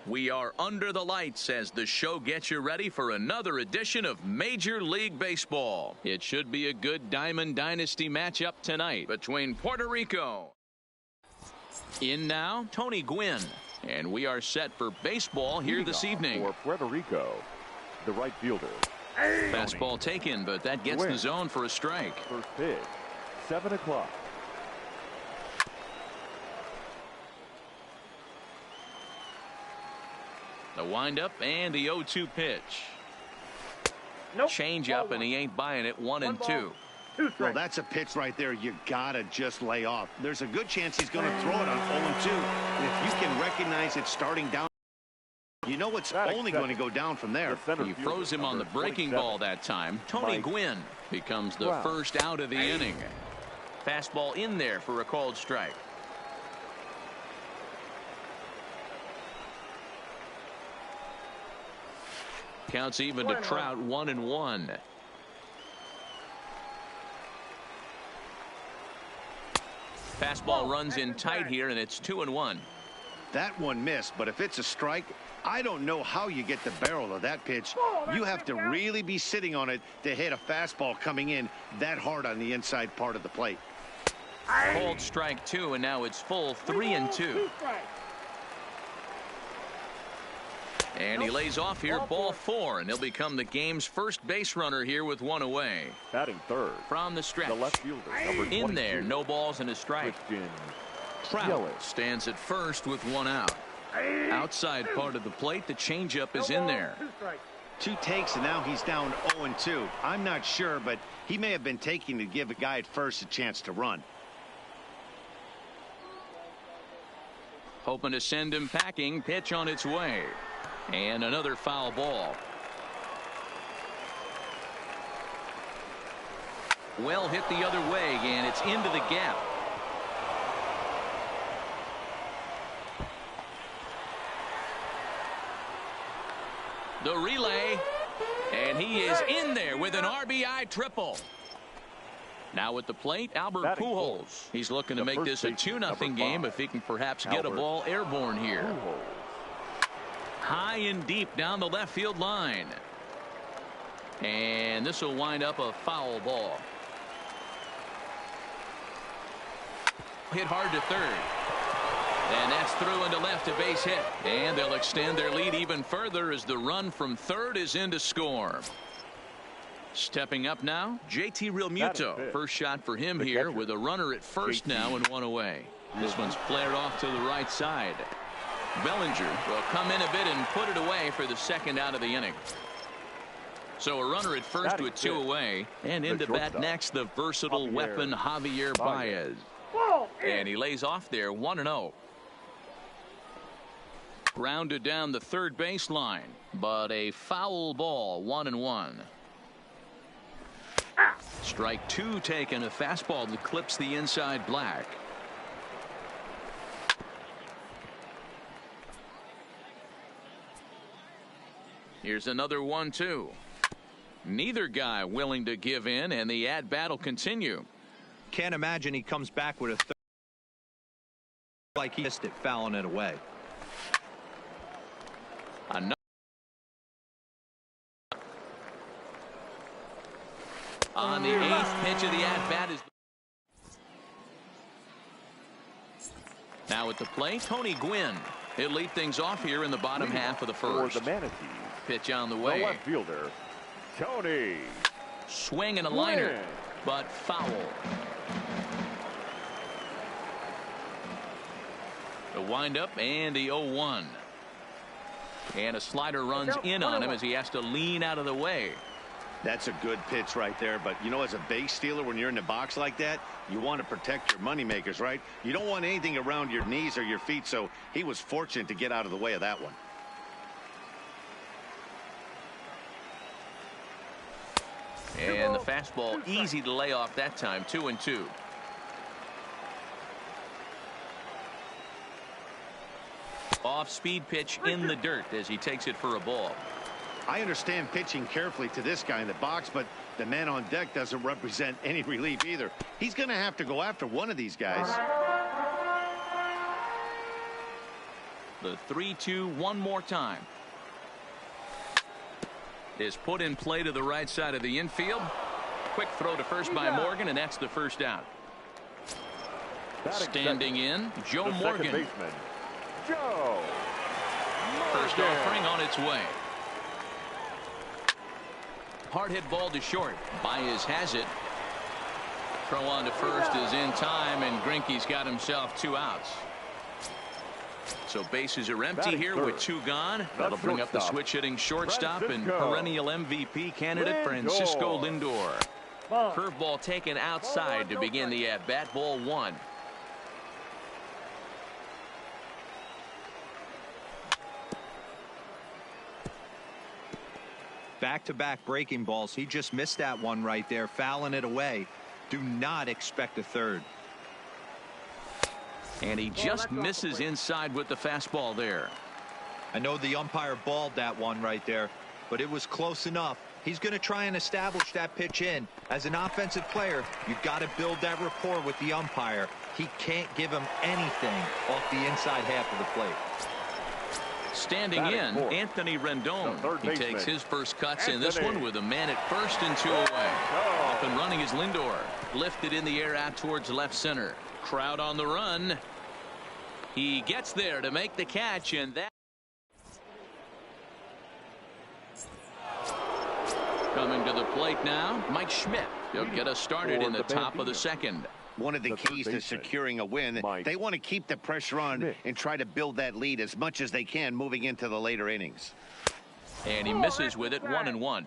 We are under the lights as the show gets you ready for another edition of Major League Baseball. It should be a good Diamond Dynasty matchup tonight between Puerto Rico. In now, Tony Gwynn. And we are set for baseball here this evening. For Puerto Rico, the right fielder. Fastball taken, but that gets the zone for a strike. First pitch, 7 o'clock. The windup and the 0-2 pitch. Nope. Change up, and he ain't buying it. 1-2. Well, that's a pitch right there you gotta just lay off. There's a good chance he's going to throw it on 0-2. And if you can recognize it starting down, you know it's only going to go down from there. He froze him on the breaking ball that time. Tony Gwynn becomes the first out of the inning. Fastball in there for a called strike. Counts even to Trout, 1-1. Fastball runs in tight here, and it's 2-1. That one missed, but if it's a strike, I don't know how you get the barrel of that pitch. You have to really be sitting on it to hit a fastball coming in that hard on the inside part of the plate. Called strike 2, and now it's full 3-2. And he lays off here, ball 4, and he'll become the game's first base runner here with one away. Batting third. From the stretch. The left fielder, number 22. In there, no balls and a strike. Trout stands at first with one out. Outside part of the plate, the changeup is in there. 2 takes, and now he's down 0-2. I'm not sure, but he may have been taking to give a guy at first a chance to run. Hoping to send him packing. Pitch on its way. And another foul ball. Well hit the other way, and it's into the gap. The relay, and he is in there with an RBI triple. Now at the plate, Albert Pujols. He's looking to make this a 2-0 game if he can perhaps get a ball airborne here. High and deep down the left field line. And this will wind up a foul ball. Hit hard to third. And that's through into left, a base hit. And they'll extend their lead even further as the run from third is in to score. Stepping up now, JT Realmuto. First shot for him here with a runner at first now and one away. This one's flared off to the right side. Bellinger will come in a bit and put it away for the second out of the inning. So a runner at first with 2 away, and into bat next, the versatile weapon Javier Baez. And he lays off there, 1-0. Grounded down the third baseline, but a foul ball, 1-1. Strike 2 taken, a fastball that clips the inside black. Here's another 1-2. Neither guy willing to give in, and the at-bat will continue. Can't imagine he comes back with a third like he missed it, fouling it away. Another on the 8th pitch of the at-bat is now at the plate, Tony Gwynn. He'll lead things off here in the bottom half of the first. For the Manatees. Pitch on the way. The left fielder, Tony. Swing and a liner, but foul. The windup and the 0-1. And a slider runs in on him as he has to lean out of the way. That's a good pitch right there, but you know, as a base stealer, when you're in the box like that, you want to protect your moneymakers, right? You don't want anything around your knees or your feet, so he was fortunate to get out of the way of that one. And the fastball easy to lay off that time, 2-2. Off-speed pitch in the dirt as he takes it for a ball. I understand pitching carefully to this guy in the box, but the man on deck doesn't represent any relief either. He's going to have to go after one of these guys. The 3-2 one more time. Is put in play to the right side of the infield. Quick throw to first by Morgan, and that's the first out. Standing in, Joe Morgan. Baseman, Joe. First offering on its way. Hard hit ball to short. Baez has it. Throw on to first is in time, and Greinke's got himself 2 outs. So bases are empty here with 2 gone. That'll bring up the switch hitting shortstop and perennial MVP candidate Francisco Lindor. Curveball taken outside to begin the at-bat. Ball 1. Back-to-back breaking balls. He just missed that one right there, fouling it away. Do not expect a third. And he just misses inside with the fastball there. I know the umpire balled that one right there, but it was close enough. He's going to try and establish that pitch in. As an offensive player, you've got to build that rapport with the umpire. He can't give him anything off the inside half of the plate. Standing in, Anthony Rendon. He takes his first cuts in this one with a man at first and 2 away. Off and running is Lindor. Lifted in the air out towards left center. Crowd on the run. He gets there to make the catch, and that coming to the plate now, Mike Schmidt. He'll get us started in the top of the second. One of the keys to securing a win, they want to keep the pressure on and try to build that lead as much as they can moving into the later innings. And he misses with it, 1-1.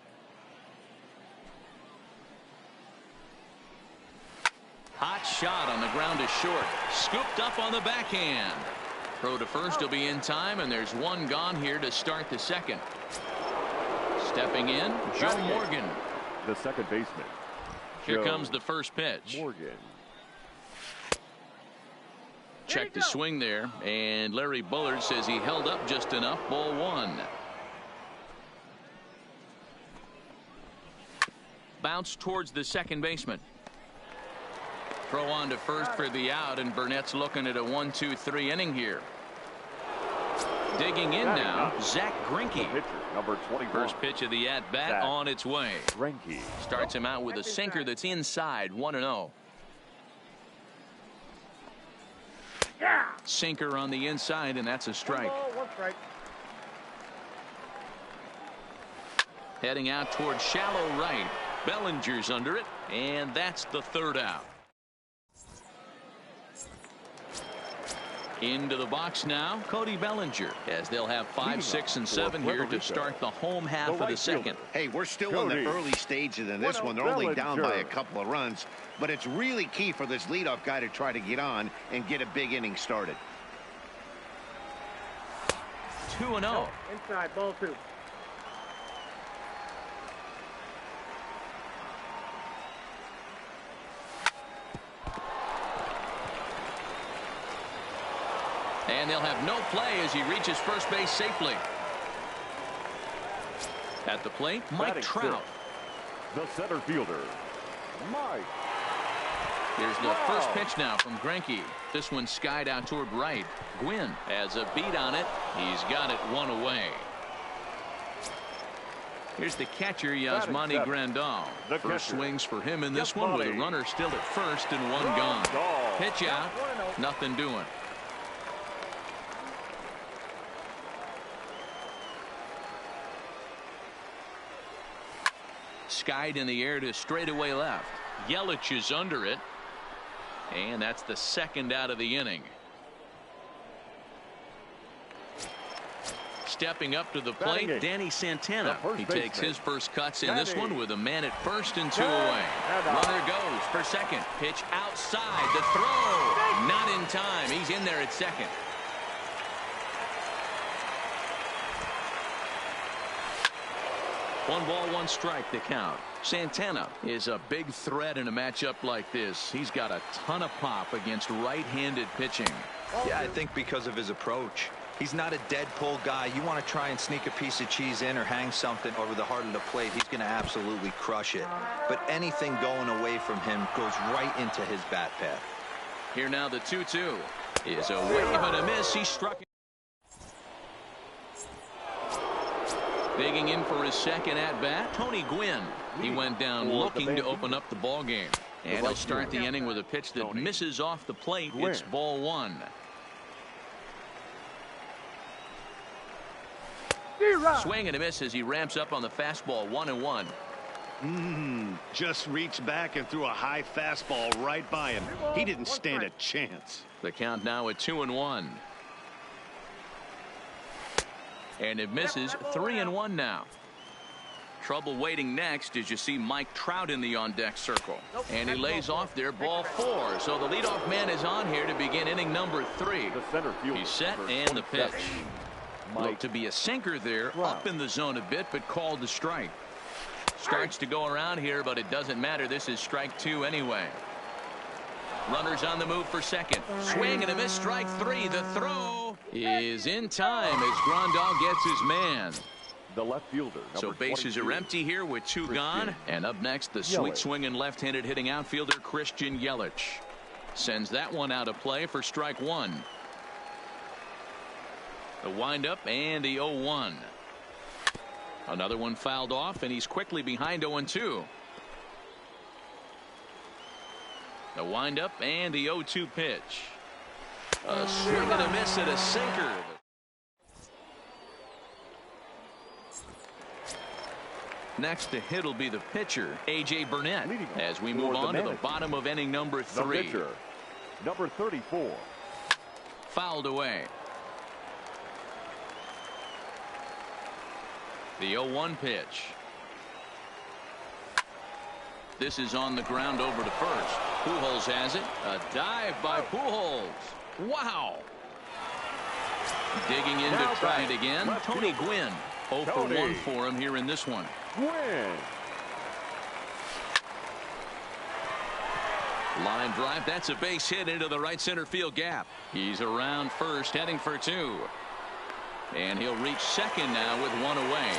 Hot shot on the ground is short. Scooped up on the backhand. Throw to first will be in time, and there's 1 gone here to start the second. Stepping in, Joe Morgan. The second baseman. Here comes the first pitch. Morgan. Check the swing there, and Larry Bullard says he held up just enough. Ball 1. Bounce towards the second baseman. Throw on to first for the out, and Burnett's looking at a 1-2-3 inning here. Digging in now, Zach Greinke. Number 21. First pitch of the at-bat on its way. Greinke starts him out with a sinker that's inside, 1-0. Sinker on the inside, and that's a strike. Heading out towards shallow right. Bellinger's under it, and that's the third out. Into the box now, Cody Bellinger, as they'll have 5, 6, and 7 here to start the home half of the second. Hey, we're still in the early stages in this one. They're only down by a couple of runs, but it's really key for this leadoff guy to try to get on and get a big inning started. 2-0. Inside, ball 2. And they'll have no play as he reaches first base safely. At the plate, Mike Trout. The center fielder, Mike. Here's the first pitch now from Greinke. This one skied out toward right. Gwynn has a beat on it. He's got it 1 away. Here's the catcher, Yasmani Grandal. First swings for him in this one with a runner still at first and 1 gone. Pitch out. Nothing doing. Skied in the air to straightaway left. Yelich is under it. And that's the second out of the inning. Stepping up to the plate, Danny Santana. He takes his first cuts in this one with a man at first and 2 away. Runner goes for second. Pitch outside. The throw. Not in time. He's in there at second. One ball, 1 strike to count. Santana is a big threat in a matchup like this. He's got a ton of pop against right-handed pitching. Yeah, I think because of his approach. He's not a dead pull guy. You want to try and sneak a piece of cheese in or hang something over the heart of the plate, he's going to absolutely crush it. But anything going away from him goes right into his bat path. Here now the 2-2 is a wave and a miss. He struck. Digging in for his second at-bat, Tony Gwynn. He went down looking to open up the ball game. And he'll start the inning with a pitch that misses off the plate. It's ball one. Swing and a miss as he ramps up on the fastball. 1-1. Just reached back and threw a high fastball right by him. He didn't stand a chance. The count now at 2-1. And it misses. 3-1 now. Trouble waiting next as you see Mike Trout in the on-deck circle. And he lays off there, ball 4. So the leadoff man is on here to begin inning number 3. He's set and the pitch. Looked to be a sinker there, up in the zone a bit, but called the strike. Starts to go around here, but it doesn't matter. This is strike 2 anyway. Runners on the move for second. Swing and a miss, strike 3. The throw is in time as Grandal gets his man. The left fielder. So bases are empty here with 2 gone. And up next, the sweet swinging left-handed hitting outfielder Christian Yelich. Sends that one out of play for strike 1. The windup and the 0-1. Another one fouled off, and he's quickly behind 0-2. The windup and the 0-2 pitch. A swing and a miss at a sinker. Next to hit will be the pitcher, A.J. Burnett, as we move on to the bottom of inning number 3. The pitcher, number 34. Fouled away. The 0-1 pitch. This is on the ground over to first. Pujols has it. A dive by Pujols. Wow. Digging in to try it again. Tony Gwynn. 0 for 1 for him here in this one. Gwynn. Line drive. That's a base hit into the right center field gap. He's around first, heading for 2. And he'll reach second now with 1 away.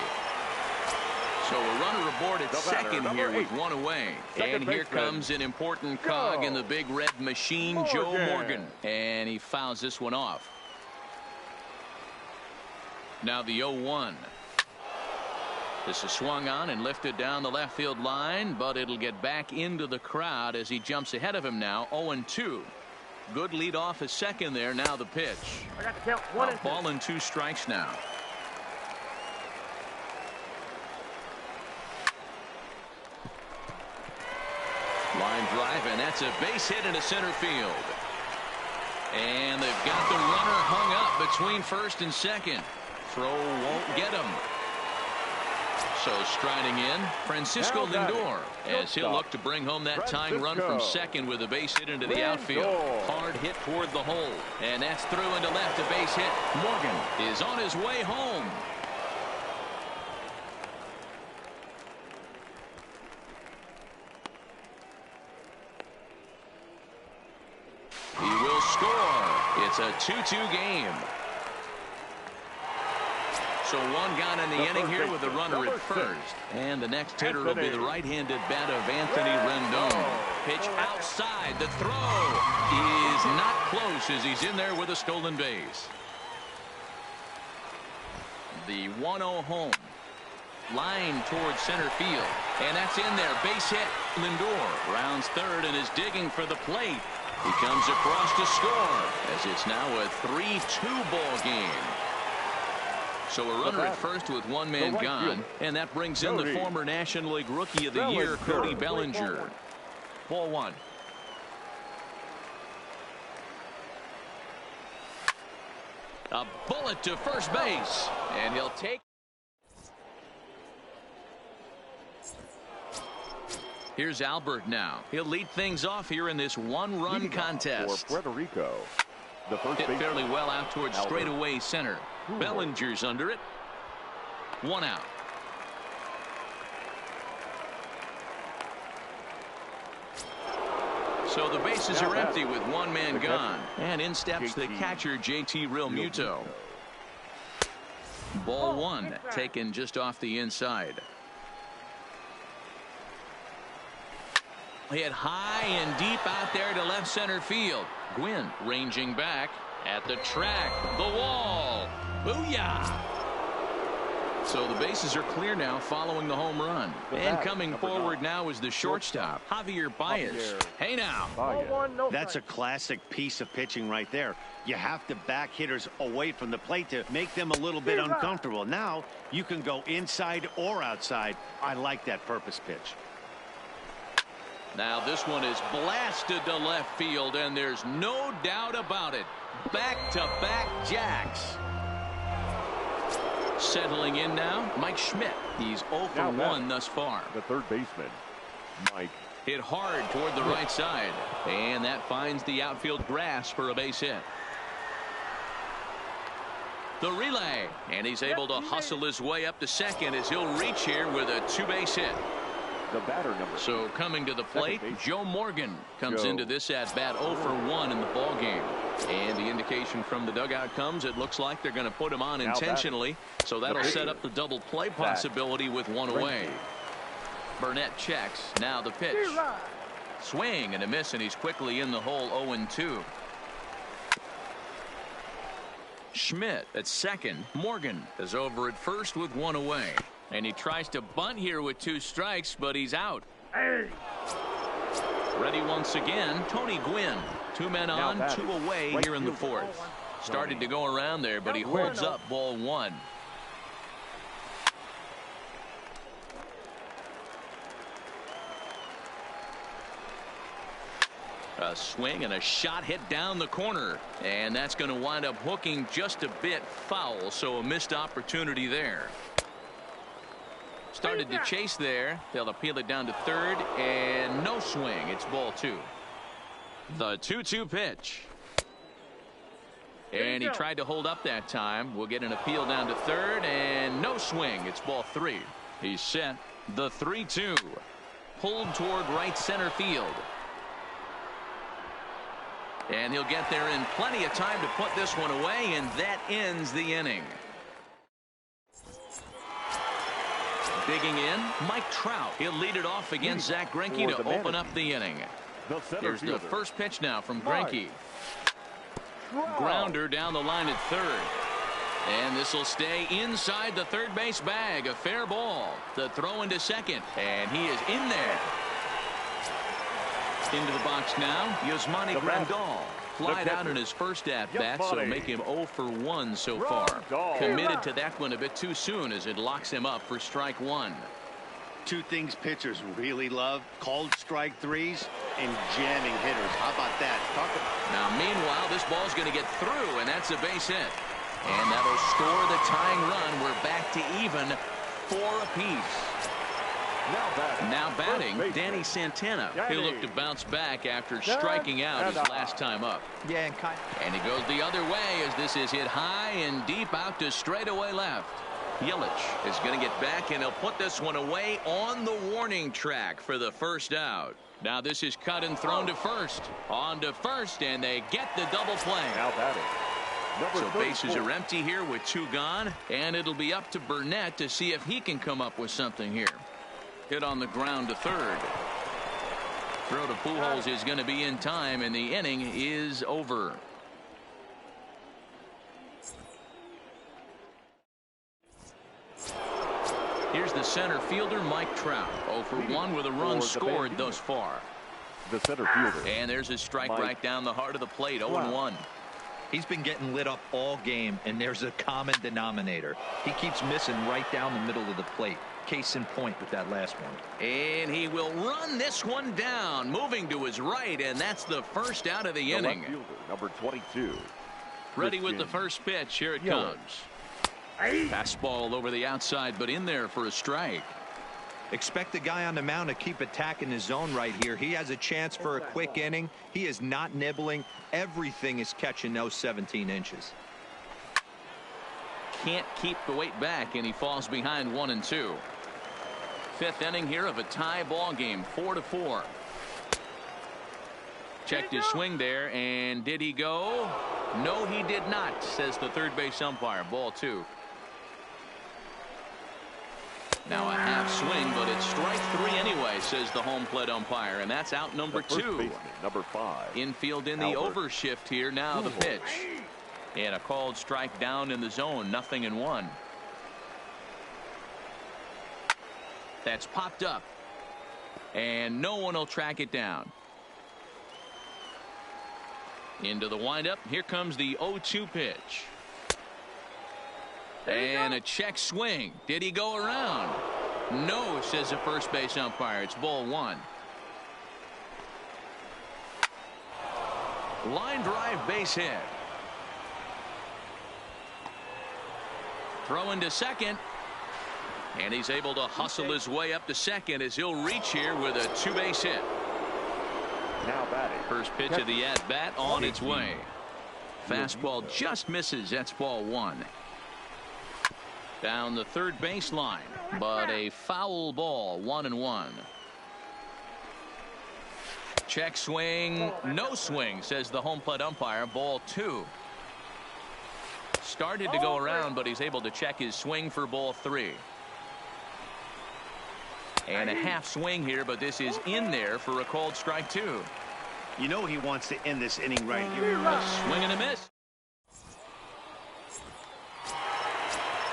So a runner aboard at second here with 1 away. And here comes an important cog in the big red machine, Joe Morgan. And he fouls this one off. Now the 0-1. This is swung on and lifted down the left field line, but it'll get back into the crowd as he jumps ahead of him now. 0-2. Good lead off at second there. Now the pitch. I got the count. 1 and 2. Ball and 2 strikes now. Line drive, and that's a base hit into center field. And they've got the runner hung up between first and second. Throw won't get him. So striding in, Francisco Lindor, as he'll look to bring home that tying run from second with a base hit into the outfield. Hard hit toward the hole. And that's through into left, a base hit. Morgan is on his way home. He will score. It's a 2-2 game. So 1 gone in the inning here with the runner at first. And the next hitter will be the right-handed bat of Anthony Rendon. Pitch outside. The throw is not close as he's in there with a stolen base. The 1-0 home. Line towards center field. And that's in there. Base hit. Lindor rounds third and is digging for the plate. He comes across to score as it's now a 3-2 ball game. So a runner at first with 1 man gone, and that brings in the former National League Rookie of the Year, Cody Bellinger. Ball 1. A bullet to first base, and he'll take. Here's Albert now. He'll lead things off here in this 1-run contest. For Puerto Rico. The first hit fairly well out towards straightaway center. Bellinger's under it. 1 out. So the bases are empty with 1 man gone. And in steps the catcher, JT Realmuto. Ball 1 taken just off the inside. Hit high and deep out there to left center field. Gwynn ranging back at the track. The wall. Booyah! So the bases are clear now following the home run. And coming forward now is the shortstop, Javier Baez. Hey now. That's a classic piece of pitching right there. You have to back hitters away from the plate to make them a little bit uncomfortable. Now you can go inside or outside. I like that purpose pitch. Now this one is blasted to left field, and there's no doubt about it. Back-to-back jacks. Settling in now, Mike Schmidt. He's 0 for 1 thus far. The third baseman, Mike. Hit hard toward the right side, and that finds the outfield grass for a base hit. The relay, and he's able to hustle his way up to second as he'll reach here with a 2-base hit. The batter number. So coming to the plate, Joe Morgan comes into this at bat 0 for 1 in the ball game. And the indication from the dugout comes, it looks like they're going to put him on intentionally. So that'll set up the double play possibility with one away. Burnett checks. Now the pitch. Swing and a miss, and he's quickly in the hole 0-2. Schmidt at second. Morgan is over at first with one away. And he tries to bunt here with 2 strikes, but he's out. Ready once again, Tony Gwynn. 2 men on, 2 away here in the 4th. Started to go around there, but he holds up ball 1. A swing and a shot hit down the corner. And that's going to wind up hooking just a bit foul, so a missed opportunity there. Started to chase there. They'll appeal it down to third, and no swing. It's ball 2. The 2-2 pitch. And he tried to hold up that time. We'll get an appeal down to third, and no swing. It's ball 3. He's set. The 3-2. Pulled toward right center field. And he'll get there in plenty of time to put this one away, and that ends the inning. Digging in, Mike Trout. He'll lead it off against Zach Greinke to open up the inning. Here's the first pitch now from Greinke. Grounder down the line at third. And this will stay inside the third base bag. A fair ball. The throw into second. And he is in there. Into the box now, Yasmani Grandal. Flied out in his first at-bat, so make him 0 for 1 so far. Committed to that one a bit too soon as it locks him up for strike 1. 2 things pitchers really love: called strike 3s and jamming hitters. How about that? Now, meanwhile, this ball's going to get through, and that's a base hit. And that'll score the tying run. We're back to even 4 apiece. Now batting, Danny Santana. He'll look to bounce back after striking out his last time up. Yeah, and he goes the other way as this is hit high and deep out to straightaway left. Yelich is going to get back, and he'll put this one away on the warning track for the first out. Now this is cut and thrown to first. On to first, and they get the double play. Now batting. So bases are empty here with 2 gone, and it'll be up to Burnett to see if he can come up with something here. Hit on the ground to third. Throw to Pujols is going to be in time, and the inning is over. Here's the center fielder, Mike Trout. 0 for 1 with a run scored thus far. The center fielder. And there's a strike right down the heart of the plate. 0-1. He's been getting lit up all game, and there's a common denominator. He keeps missing right down the middle of the plate. Case in point with that last one. And he will run this one down, moving to his right, and that's the first out of the inning. Left fielder, number 22. Ready with the first pitch. Here it comes. Fastball over the outside, but in there for a strike. Expect the guy on the mound to keep attacking his zone right here. He has a chance for a quick inning. He is not nibbling. Everything is catching those 17 inches. Can't keep the weight back, and he falls behind 1-2. 5th inning here of a tie ball game, 4-4. Checked his swing there, and did he go? No, he did not, says the third base umpire. Ball 2. Now a half swing, but it's strike 3 anyway, says the home plate umpire, and that's out number 2. Number 5. Infield in the overshift here. Now the pitch. And a called strike down in the zone. 0-1. That's popped up. And no one will track it down. Into the windup. Here comes the 0-2 pitch. And a check swing. Did he go around? No, says the first base umpire. It's ball one. Line drive, base hit. Throw into second. And he's able to hustle his way up to second as he'll reach here with a two-base hit. Now batting. First pitch of the at-bat on its way. Fastball just misses. That's ball one. Down the third baseline, but a foul ball, 1-1. Check swing, no swing, says the home plate umpire. Ball two. Started to go around, but he's able to check his swing for ball three. And a half swing here, but this is in there for a called strike two. You know he wants to end this inning right here. A swing and a miss.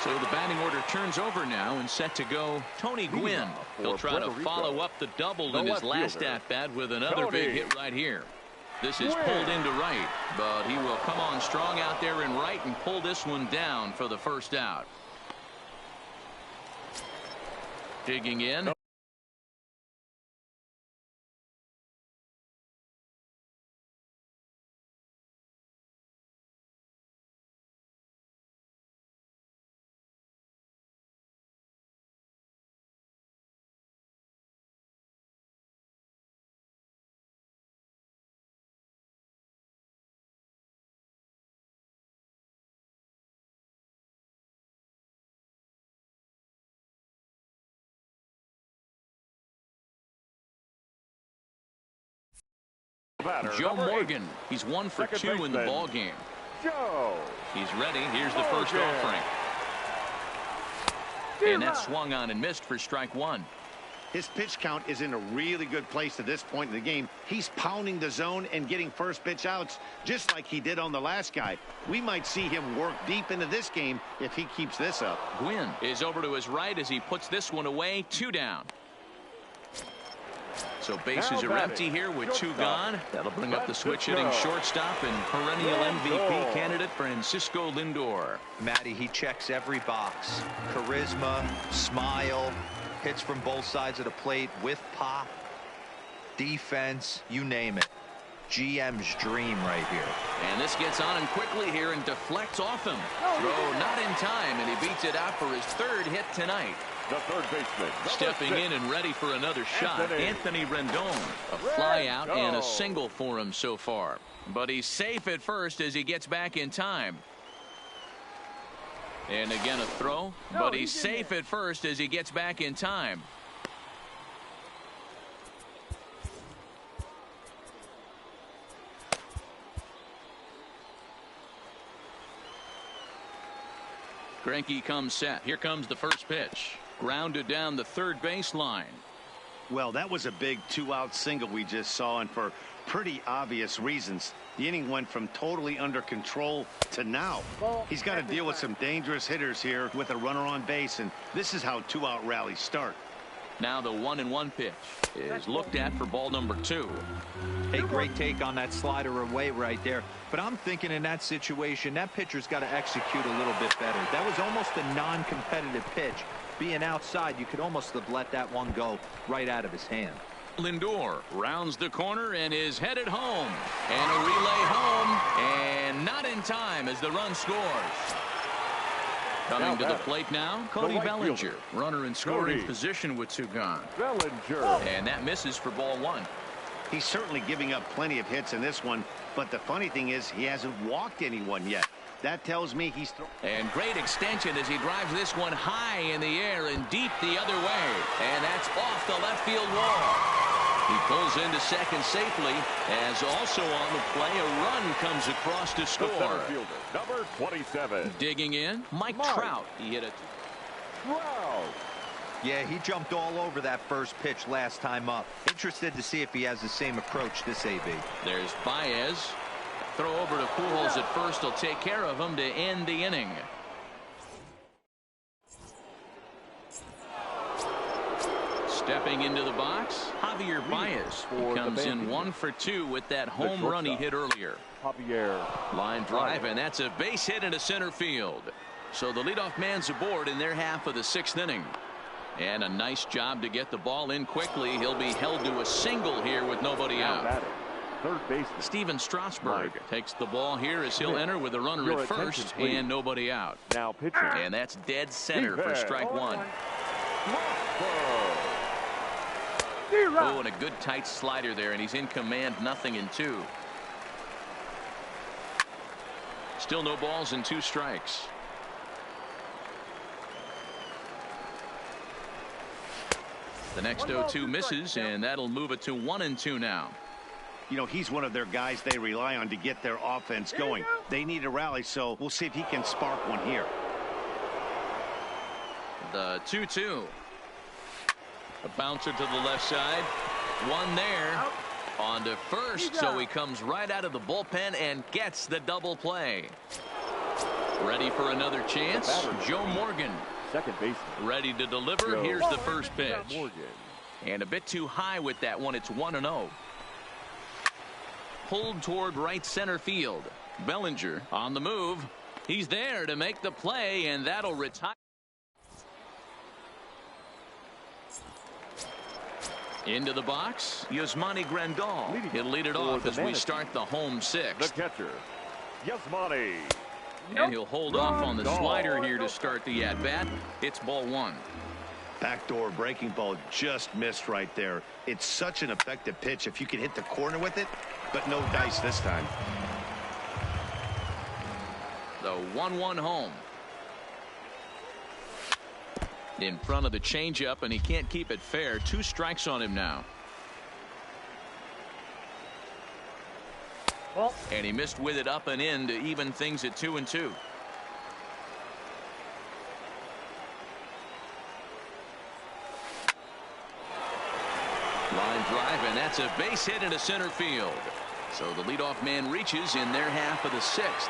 So the batting order turns over now and set to go Tony Gwynn. He'll try to follow up the double in his last at-bat with another big hit right here. This is pulled into right, but he will come on strong out there in right and pull this one down for the first out. Digging in. Joe Morgan. He's 1 for 2 in the ball game. Joe. He's ready. Here's the first offering. And that swung on and missed for strike one. His pitch count is in a really good place at this point in the game. He's pounding the zone and getting first pitch outs just like he did on the last guy. We might see him work deep into this game if he keeps this up. Gwynn is over to his right as he puts this one away. 2 down. So bases are empty here with 2 gone. That'll bring up the switch hitting shortstop and perennial MVP candidate Francisco Lindor. Matty, he checks every box. Charisma, smile, hits from both sides of the plate with pop, defense, you name it. GM's dream right here. And this gets on him quickly here and deflects off him. Throw not in time, and he beats it out for his 3rd hit tonight. The third baseman. Stepping in and ready for another shot, Anthony Rendon. A fly out and a single for him so far. But he's safe at first as he gets back in time. And again a throw, but he's safe at first as he gets back in time. Greinke comes set. Here comes the first pitch. Grounded down the third baseline. Well, that was a big 2-out single we just saw, and for pretty obvious reasons. The inning went from totally under control to now. He's got to deal with some dangerous hitters here with a runner on base, and this is how 2-out rallies start. Now the 1-1 pitch is looked at for ball number 2. Hey, great take on that slider away right there. But I'm thinking in that situation, that pitcher's got to execute a little bit better. That was almost a non-competitive pitch. Being outside, you could almost have let that one go right out of his hand. Lindor rounds the corner and is headed home. And a relay home, and not in time as the run scores. Coming to the plate now, Cody Bellinger. Runner in scoring position with 2 gone. Bellinger. And that misses for ball 1. He's certainly giving up plenty of hits in this one, but the funny thing is he hasn't walked anyone yet. That tells me he's and great extension as he drives this one high in the air and deep the other way, and that's off the left field wall. He pulls into second safely as also on the play a run comes across to score. The center fielder, number 27. Digging in, Mike Trout. He hit it. Trout. Yeah, he jumped all over that first pitch last time up. Interested to see if he has the same approach this AB. There's Baez. Throw over to Pujols at first. He'll take care of him to end the inning. Stepping into the box, Javier Baez. He comes in 1 for 2 with that home run he hit earlier. Javier. Line drive, and that's a base hit into center field. So the leadoff man's aboard in their half of the 6th inning. And a nice job to get the ball in quickly. He'll be held to a single here with nobody out. Third baseman Steven Strasburg takes the ball here as he'll enter with a runner at first and nobody out. Now pitching. And that's dead center for strike one. Oh, and a good tight slider there, and he's in command, 0-2. Still no balls and 2 strikes. The next 0-2 misses, and that'll move it to 1-2 now. You know, he's one of their guys they rely on to get their offense going. They need a rally, so we'll see if he can spark one here. The 2-2. A bouncer to the left side. One there. On to first, so he comes right out of the bullpen and gets the double play. Ready for another chance. Joe Morgan. Second baseman. Ready to deliver. Here's the first pitch. Morgan. And a bit too high with that one. It's 1-0. Pulled toward right center field. Bellinger on the move. He's there to make the play, and that'll retire. Into the box, Yasmani Grandal. He'll lead it off as we start the home 6th. The catcher, Yasmani. And he'll hold off on the slider here to start the at-bat. It's ball 1. Backdoor breaking ball just missed right there. It's such an effective pitch if you can hit the corner with it, but no dice this time. The 1-1 home. In front of the changeup, and he can't keep it fair. 2 strikes on him now. And he missed with it up and in to even things at 2-2. Line drive, and that's a base hit into center field. So the leadoff man reaches in their half of the 6th.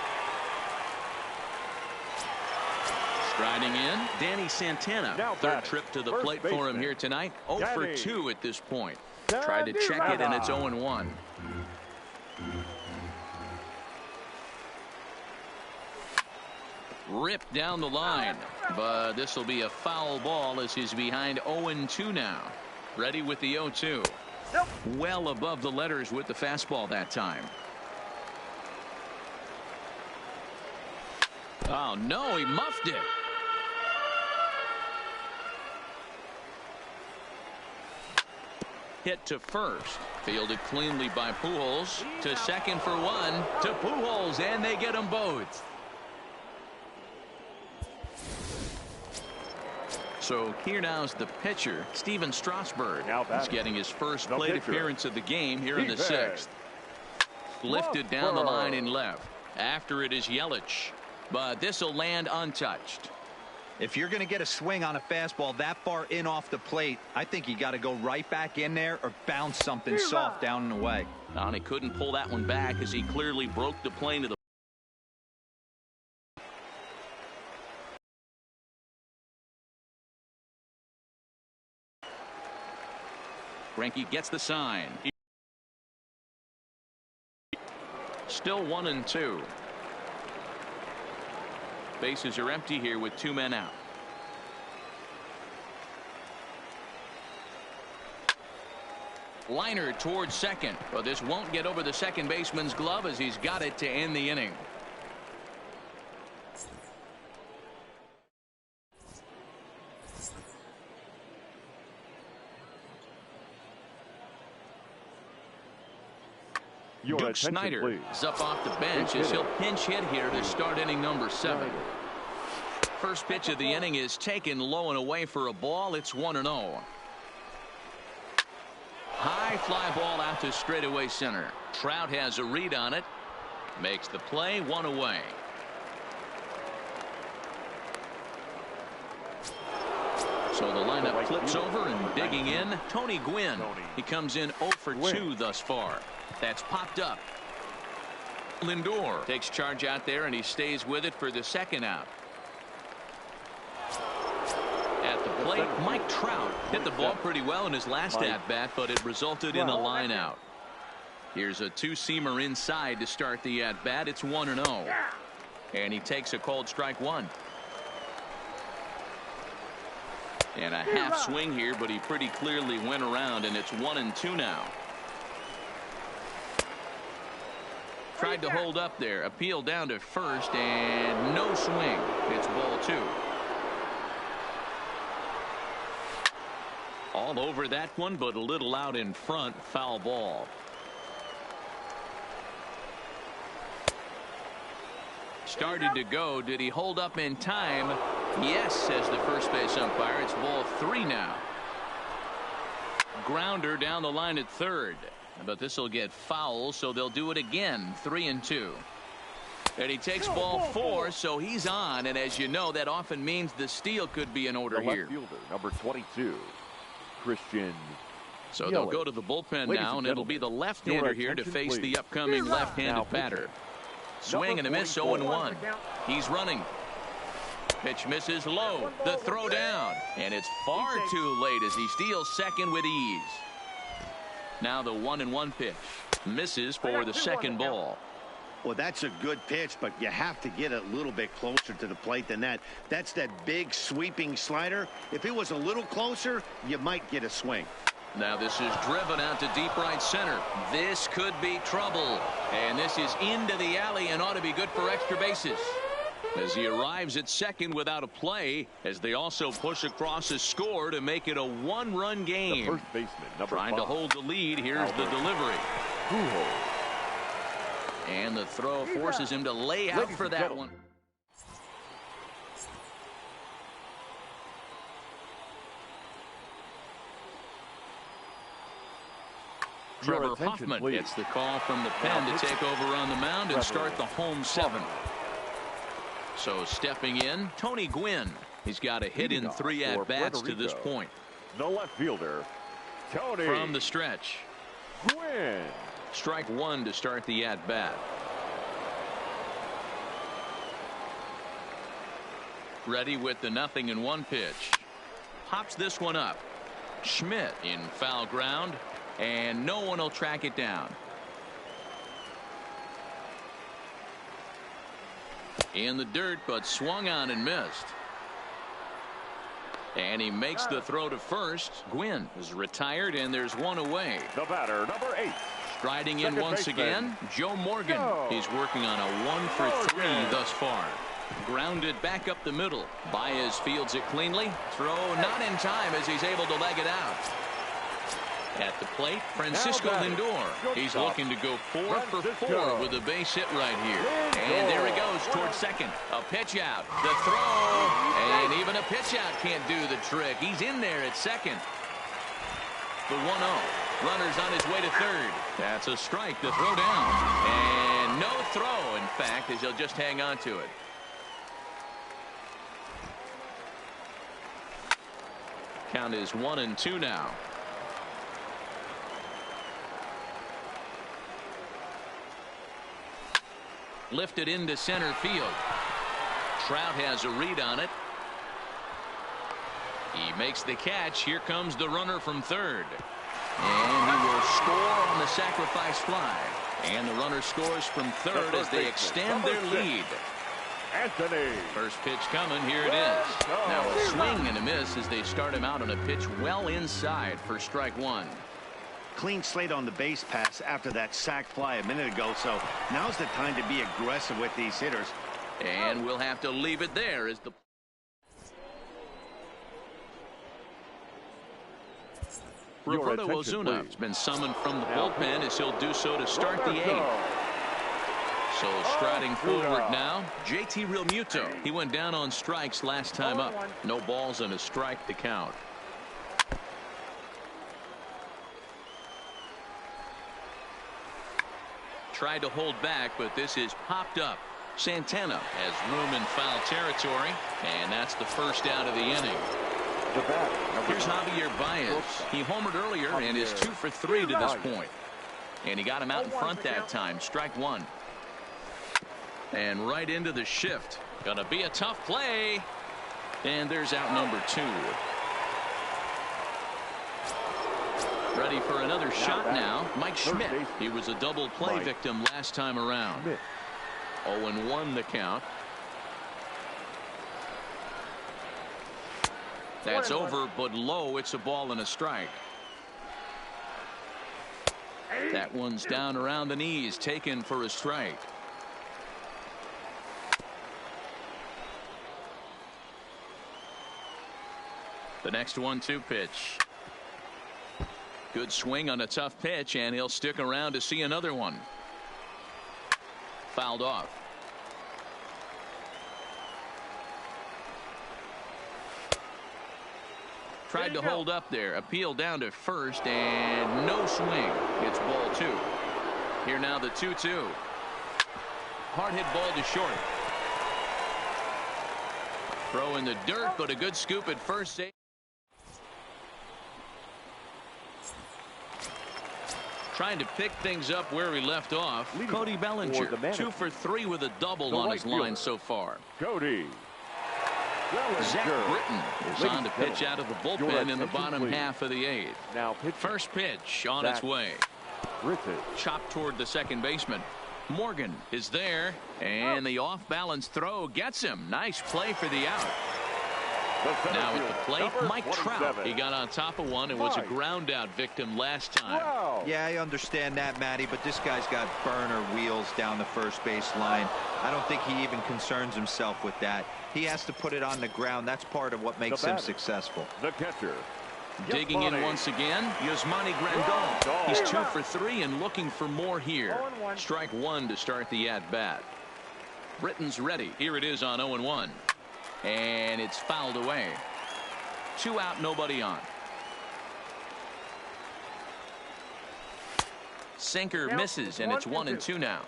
Striding in, Danny Santana. Now Third trip to the plate for him here tonight. 0 for 2 at this point. Tried to check it, and it's 0-1. Ripped down the line, but this will be a foul ball as he's behind 0-2 now. Ready with the 0-2. Well above the letters with the fastball that time. Oh, no, he muffed it. Hit to first. Fielded cleanly by Pujols. To second for 1. To Pujols, and they get them both. So here now's the pitcher, Steven Strasburg. He's getting his first plate appearance of the game here in the 6th. Lifted down the line in left. After it is Yelich. But this will land untouched. If you're going to get a swing on a fastball that far in off the plate, I think you got to go right back in there or bounce something soft down and away. And he couldn't pull that one back as he clearly broke the plane to the Greinke gets the sign. Still 1-2. Bases are empty here with 2 men out. Liner towards second, but this won't get over the second baseman's glove as he's got it to end the inning. Duke Snyder is up off the bench as he'll pinch hit here to start inning number 7. First pitch of the inning is taken low and away for a ball. It's 1-0. High fly ball out to straightaway center. Trout has a read on it. Makes the play, 1 away. So the lineup flips over and digging in. Tony Gwynn. He comes in 0 for 2 thus far. That's popped up. Lindor takes charge out there, and he stays with it for the second out. At the plate, Mike Trout. Hit the ball pretty well in his last at-bat, but it resulted in a line out. Here's a two-seamer inside to start the at-bat. It's 1-0. And he takes a called strike one. And a half swing here, but he pretty clearly went around, and it's 1-2 now. Tried to hold up there. Appeal down to first, and no swing. It's ball two. All over that one, but a little out in front. Foul ball. Started to go. Did he hold up in time? Yes, says the first base umpire. It's ball three now. Grounder down the line at third. But this will get foul, so they'll do it again. 3-2. And he takes ball four, so he's on. And as you know, that often means the steal could be in order here. Left fielder, number 22, Christian. So they'll go to the bullpen now, and it'll be the left-hander here to face the upcoming left-handed batter. Swing and a miss, 0-1. He's running. Pitch misses low. The throw down. And it's far too late as he steals second with ease. Now the 1-1 pitch. Misses for the second ball. Well, that's a good pitch, but you have to get a little bit closer to the plate than that. That's that big sweeping slider. If it was a little closer, you might get a swing. Now this is driven out to deep right center. This could be trouble. And this is into the alley and ought to be good for extra bases. As he arrives at second without a play, as they also push across a score to make it a one-run game. The first baseman, number Trying 5. to hold the lead. Here's the delivery. And the throw forces him to lay out for that one. Trevor Hoffman gets the call from the pen to take over on the mound and start the home seventh. So stepping in, Tony Gwynn. He's got a hit in 3 at-bats to this point. The left fielder, Tony. From the stretch. Gwynn. Strike one to start the at-bat. Ready with the 0-1 pitch. Pops this one up. Schmidt in foul ground. And no one will track it down. In the dirt, but swung on and missed. And he makes the throw to first. Gwynn is retired, and there's one away. The batter, number 8. Striding in once again, Joe Morgan. He's working on a 1-for-3 thus far. Grounded back up the middle. Baez fields it cleanly. Throw not in time as he's able to leg it out. At the plate, Francisco Lindor. He's looking to go 4 for 4 with a base hit right here. And there he goes towards second. A pitch out. The throw. And even a pitch out can't do the trick. He's in there at second. The 1-0. Runner's on his way to third. That's a strike. The throw down. And no throw, in fact, as he'll just hang on to it. Count is 1-2 now. Lifted into center field. Trout has a read on it. He makes the catch. Here comes the runner from third. And he will score on the sacrifice fly. And the runner scores from third as they extend their lead. Anthony. First pitch coming. Here it is. Now a swing and a miss as they start him out on a pitch well inside for strike one. Clean slate on the base pass after that sac fly a minute ago, so now's the time to be aggressive with these hitters. And we'll have to leave it there as the Roberto Ozuna has been summoned from the bullpen as he'll do so to start the 8th. So striding forward now, JT Realmuto. He went down on strikes last time up. No balls and a strike to count. Tried to hold back, but this is popped up. Santana has room in foul territory, and that's the first out of the inning. Here's Javier Baez. He homered earlier and is 2 for 3 to this point. And he got him out in front that time. Strike one. And right into the shift. Gonna be a tough play. And there's out number 2. Ready for another shot now. Mike Third Schmidt. baseman. He was a double play Mike victim last time around. Schmidt. 0-1 the count. That's over, but low. It's a ball and a strike. That one's down around the knees, taken for a strike. The next 1-2 pitch. Good swing on a tough pitch, and he'll stick around to see another one. Fouled off. Tried to hold up there. Appeal down to first, and no swing. It's ball 2. Here now the 2-2. Hard hit ball to short. Throw in the dirt, but a good scoop at first. Trying to pick things up where he left off. Cody Bellinger, 2 for 3 with a double on his line so far. Cody Zach Bellinger. Britton is on to pitch out of the bullpen in the bottom half of the 8th. Now pitch. First pitch on Zach its way. Britton. Chopped toward the second baseman. Morgan is there, and the off-balance throw gets him. Nice play for the out. Now at the plate, Mike Trout. He got on top of one and was a ground out victim last time. Wow. Yeah, I understand that, Matty, but this guy's got burner wheels down the first base line. I don't think he even concerns himself with that. He has to put it on the ground. That's part of what makes him successful. The catcher. Digging in once again, Yasmani Grandal. He's 2 for 3 and looking for more here. Strike 1 to start the at-bat. Britton's ready. Here it is on 0-1. And it's fouled away. 2 out, nobody on. Sinker misses, and it's 1-2 now.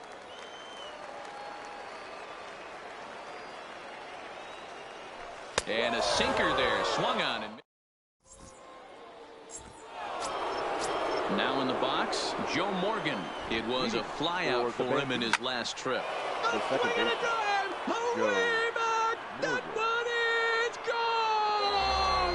And a sinker there, swung on and now in the box, Joe Morgan. It was a flyout for him in his last trip. The second baseman. Joe That one is gone.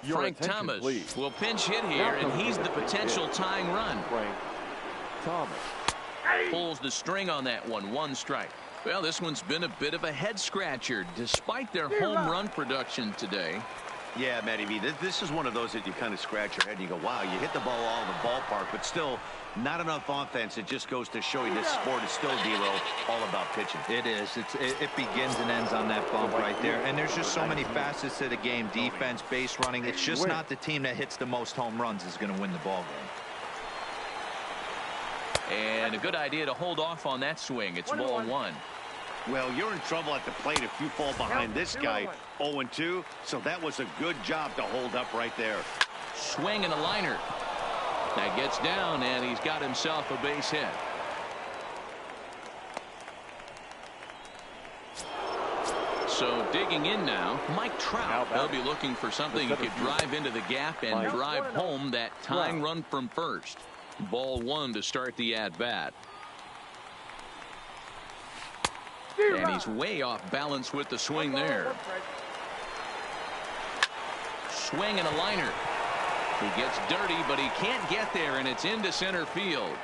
Frank Thomas will pinch hit here, and he's the potential tying run. Frank Thomas. Pulls the string on that one. 1 strike. Well, this one's been a bit of a head scratcher despite their home run production today. Yeah, Matty V, this is one of those that you kind of scratch your head and you go, wow, you hit the ball all in the ballpark, but still not enough offense. It just goes to show you this sport is still, D-Lo, all about pitching. It is. It begins and ends on that bump right there. And there's just so many facets to the game. Defense, base running. It's just not the team that hits the most home runs is going to win the ball game. And a good idea to hold off on that swing. It's ball 1. Well, you're in trouble at the plate if you fall behind this guy 0-2. So that was a good job to hold up right there. Swing and a liner. That gets down, and he's got himself a base hit. So digging in now, Mike Trout. They'll be looking for something he could drive into the gap and drive home that tying run from first. Ball 1 to start the at-bat. And he's way off balance with the swing there. Swing and a liner. He gets dirty, but he can't get there, and it's into center field.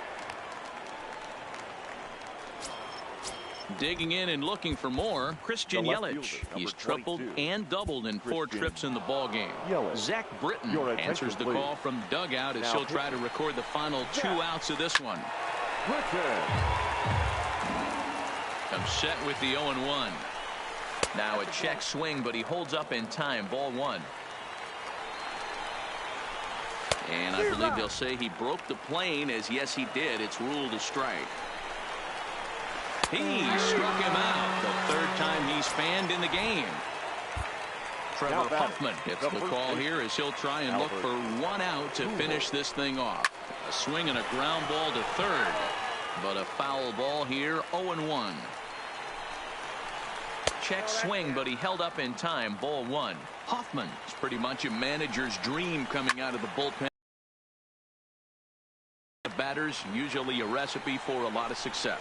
Digging in and looking for more, Christian Yelich. He's tripled and doubled in 4 trips in the ballgame. Zach Britton answers the call from the dugout as he'll try to record the final 2 outs of this one. Comes set with the 0-1. Now a check swing, but he holds up in time. Ball 1. And I believe they'll say he broke the plane, as yes he did. It's ruled a strike. He struck him out the 3rd time he's fanned in the game. Trevor Hoffman gets the call here as he'll try and look for 1 out to finish this thing off. A swing and a ground ball to 3rd, but a foul ball here. 0-1. Check swing, but he held up in time. Ball 1. Hoffman is pretty much a manager's dream coming out of the bullpen. The batters usually a recipe for a lot of success.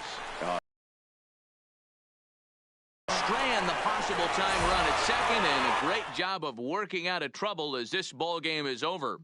Strand, the possible overtime run at second, and a great job of working out of trouble as this ball game is over.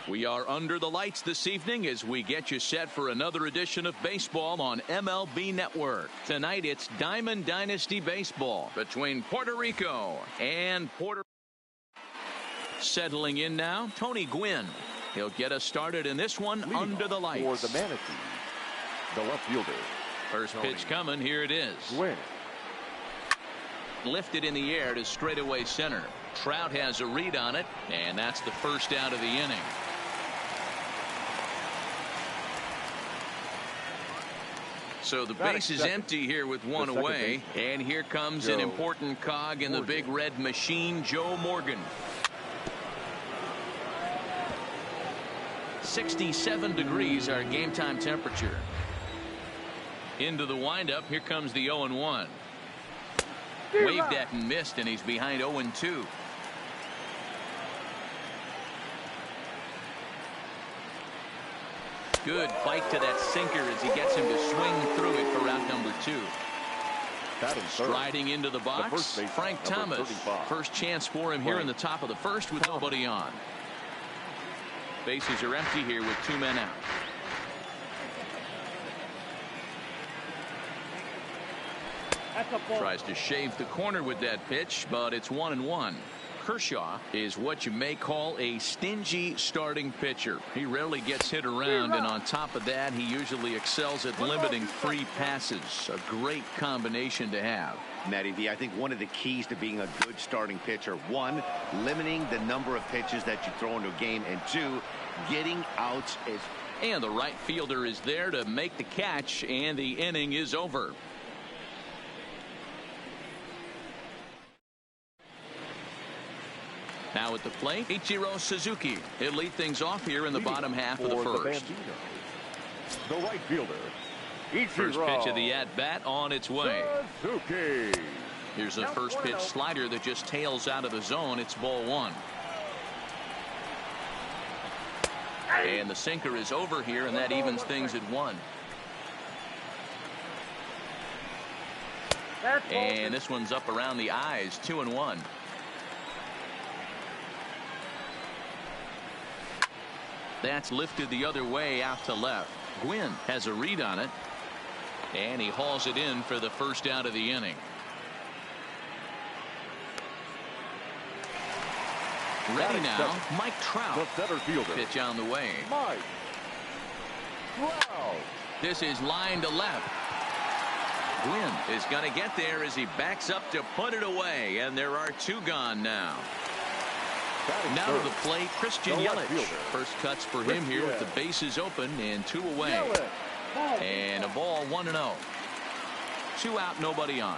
We are under the lights this evening as we get you set for another edition of baseball on MLB Network. Tonight it's Diamond Dynasty Baseball between Puerto Rico and Puerto Rico. Settling in now, Tony Gwynn. He'll get us started in this one under the lights. For the Manatees, the left fielder. First pitch coming. Here it is. Gwynn. Lifted in the air to straightaway center. Trout has a read on it, and that's the first out of the inning. So the base is empty here with one away, and here comes an important cog in the big red machine, Joe Morgan. 67 degrees our game time temperature. Into the windup. Here comes the 0-1. Waved at and missed, and he's behind 0-2. Good bite to that sinker as he gets him to swing through it for out number 2. Striding into the box, Frank Thomas. 35. First chance for him here in the top of the first with nobody on. Bases are empty here with 2 men out. Tries to shave the corner with that pitch, but it's 1-1. Kershaw is what you may call a stingy starting pitcher. He rarely gets hit around, and on top of that, he usually excels at limiting free passes. A great combination to have. Matty V, I think one of the keys to being a good starting pitcher, 1, limiting the number of pitches that you throw into a game, and 2, getting outs as And the right fielder is there to make the catch, and the inning is over. Now at the plate, Ichiro Suzuki. He'll lead things off here in the bottom half of the first. The right fielder, Ichiro First pitch of the at-bat on its way. Suzuki. Here's a first pitch slider that just tails out of the zone. It's ball one. And the sinker is over here, and that evens things at 1. And this one's up around the eyes, 2-1. That's lifted the other way out to left. Gwynn has a read on it, and he hauls it in for the first out of the inning. Ready now, Mike Trout. The center fielder. Pitch on the way. Mike Trout. This is line to left. Gwynn is going to get there as he backs up to put it away, and there are 2 gone now. Now to the plate, Christian Yelich. First cuts for him here with the bases open and 2 away. And a ball, 1-0. 2 out, nobody on.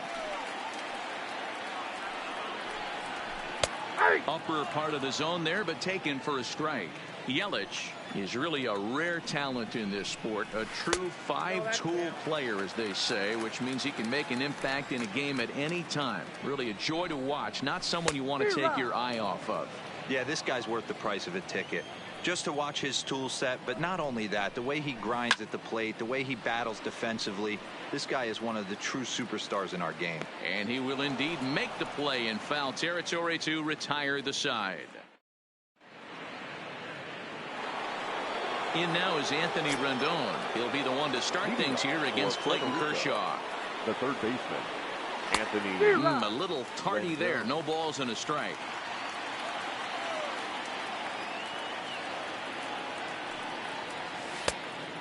Upper part of the zone there, but taken for a strike. Yelich is really a rare talent in this sport. A true 5-tool player, as they say, which means he can make an impact in a game at any time. Really a joy to watch. Not someone you want to take your eye off of. Yeah, this guy's worth the price of a ticket. Just to watch his tool set, but not only that, the way he grinds at the plate, the way he battles defensively, this guy is one of the true superstars in our game. And he will indeed make the play in foul territory to retire the side. In now is Anthony Rendon. He'll be the one to start things here against Clayton Kershaw. The third baseman, Anthony. A little tardy there. No balls and a strike.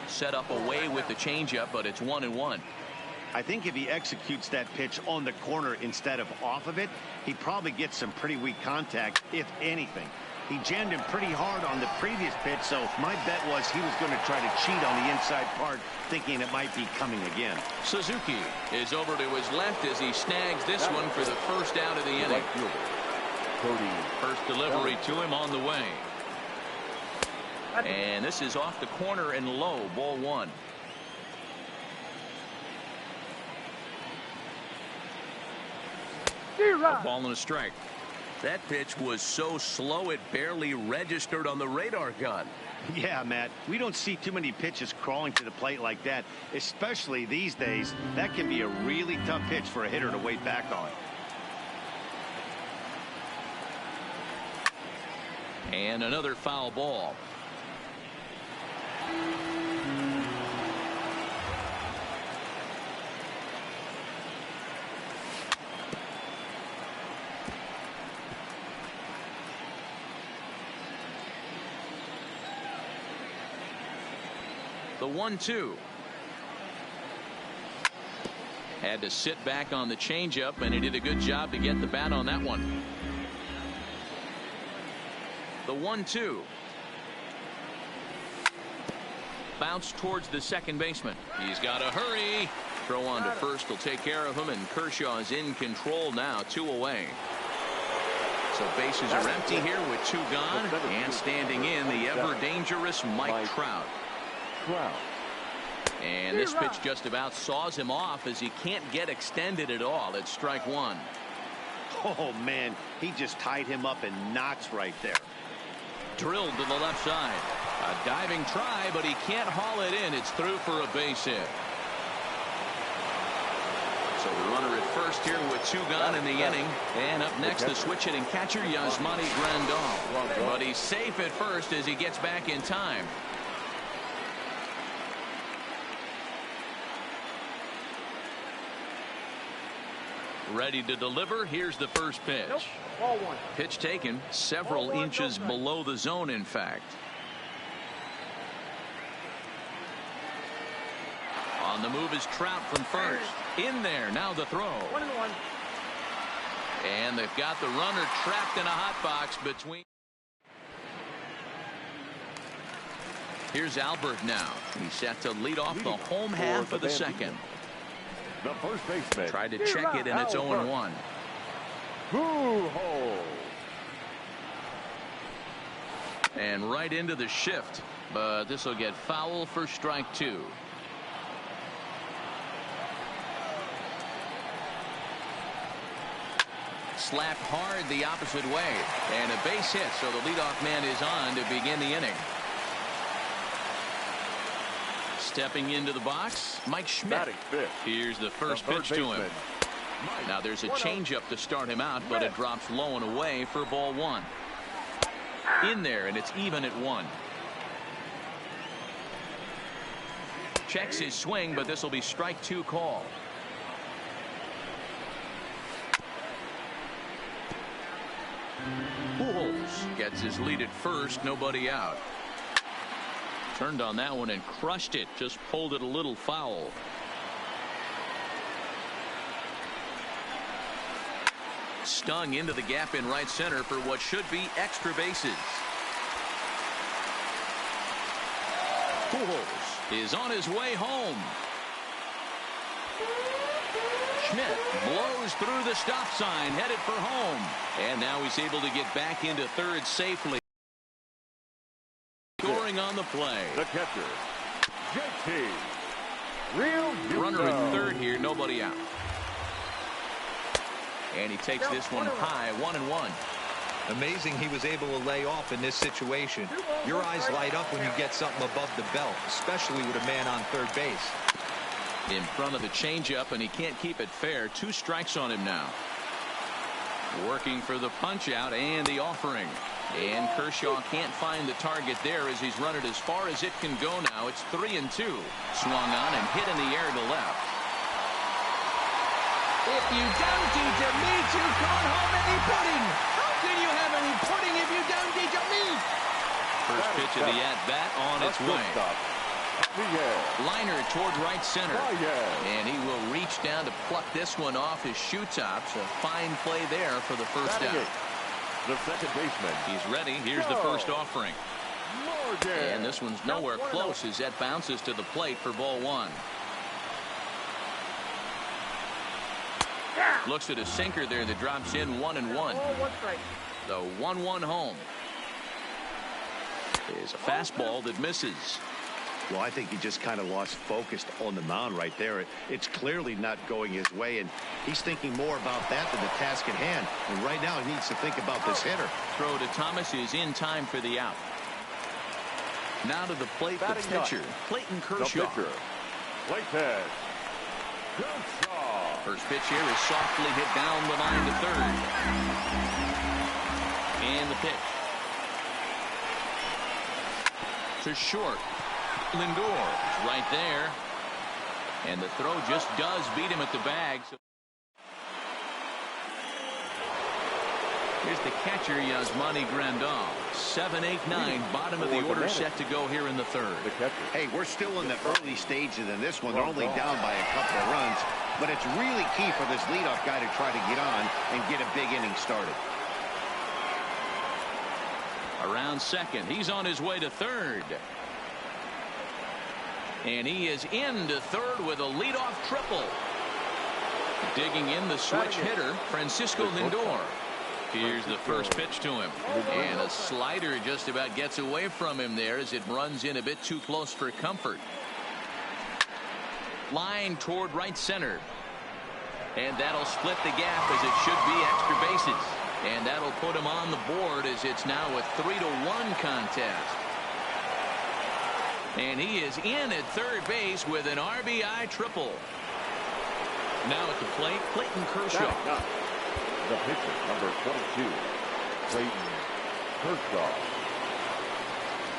Set up away with the changeup, but it's 1-1. I think if he executes that pitch on the corner instead of off of it, he probably gets some pretty weak contact, if anything. He jammed him pretty hard on the previous pitch, so my bet was he was going to try to cheat on the inside part, thinking it might be coming again. Suzuki is over to his left as he snags this one for the first out of the inning. First delivery to him on the way. And this is off the corner and low, ball 1. A ball and a strike. That pitch was so slow it barely registered on the radar gun. Yeah, Matt, we don't see too many pitches crawling to the plate like that, especially these days. That can be a really tough pitch for a hitter to wait back on. And another foul ball. The 1-2. Had to sit back on the changeup, and he did a good job to get the bat on that one. The 1-2. Bounce towards the second baseman. He's got to hurry. Throw on to first will take care of him, and Kershaw is in control now, 2 away. So bases are empty here with 2 gone, and standing in the ever dangerous Mike Trout. And this pitch just about saws him off as he can't get extended at all. It's strike 1. Oh man, he just tied him up in knots right there. Drilled to the left side. A diving try, but he can't haul it in. It's through for a base hit. So the runner at first here with 2 gone in the inning. And up next, the switch hitting catcher, Yasmani Grandal. But he's safe at first as he gets back in time. Ready to deliver. Here's the first pitch. Ball 1. Pitch taken several inches below the zone, in fact. On the move is Trout from first. In there. Now the throw. 1-1. And they've got the runner trapped in a hot box between. Here's Albert now. He's set to lead off the home half of the second. The first baseman. Tried to check it, and it's 0-1. And right into the shift, but this will get foul for strike 2. Slapped hard the opposite way, and a base hit, so the leadoff man is on to begin the inning. Stepping into the box, Mike Schmidt. Here's the first pitch to him. Now there's a changeup to start him out, but it drops low and away for ball 1. In there, and it's even at 1. Checks his swing, but this will be strike 2 call. Pujols gets his lead at first, nobody out. Turned on that one and crushed it, just pulled it a little foul. Stung into the gap in right center for what should be extra bases. Pujols is on his way home. Schmidt blows through the stop sign, headed for home. And now he's able to get back into third safely. Scoring on the play. The catcher, JT. Runner at third here, nobody out. And he takes this one high, 1-1. Amazing he was able to lay off in this situation. Your eyes light up when you get something above the belt, especially with a man on third base. In front of the changeup, and he can't keep it fair. 2 strikes on him now. Working for the punch out and the offering. And Kershaw can't find the target there as he's run it as far as it can go now. It's 3-2. Swung on and hit in the air to left. If you don't eat your meat, you can't have any pudding. How can you have any pudding if you don't eat your meat? First pitch of the at-bat on its way. Liner toward right center. And he will reach down to pluck this one off his shoe tops. A fine play there for the first out. The second baseman. He's ready. Here's the first offering. And this one's nowhere close as that bounces to the plate for ball 1. Looks at a sinker there that drops in 1-1. The 1-1 home. Is a fastball that misses. Well, I think he just kind of lost focus on the mound right there. It's clearly not going his way, and he's thinking more about that than the task at hand. And right now he needs to think about this hitter. Throw to Thomas is in time for the out. Now to the plate, the pitcher, Clayton Kershaw. Clayton Kershaw. First pitch here is softly hit down the line to third. And the pitch. To short. Lindor is right there. And the throw just does beat him at the bag. Here's the catcher, Yasmani Grandal. 7-8-9, bottom of the order set to go here in the third. Hey, we're still in the early stages in this one. They're only down by a couple of runs. But it's really key for this leadoff guy to try to get on and get a big inning started. Around second. He's on his way to third. And he is into third with a leadoff triple. Digging in the switch hitter, Francisco Lindor. Here's the first pitch to him. And a slider just about gets away from him there as it runs in a bit too close for comfort. Line toward right center. And that'll split the gap as it should be extra bases. And that'll put him on the board as it's now a 3-1 contest. And he is in at third base with an RBI triple. Now at the plate, Clayton Kershaw. The pitcher, number 22, Clayton Kershaw.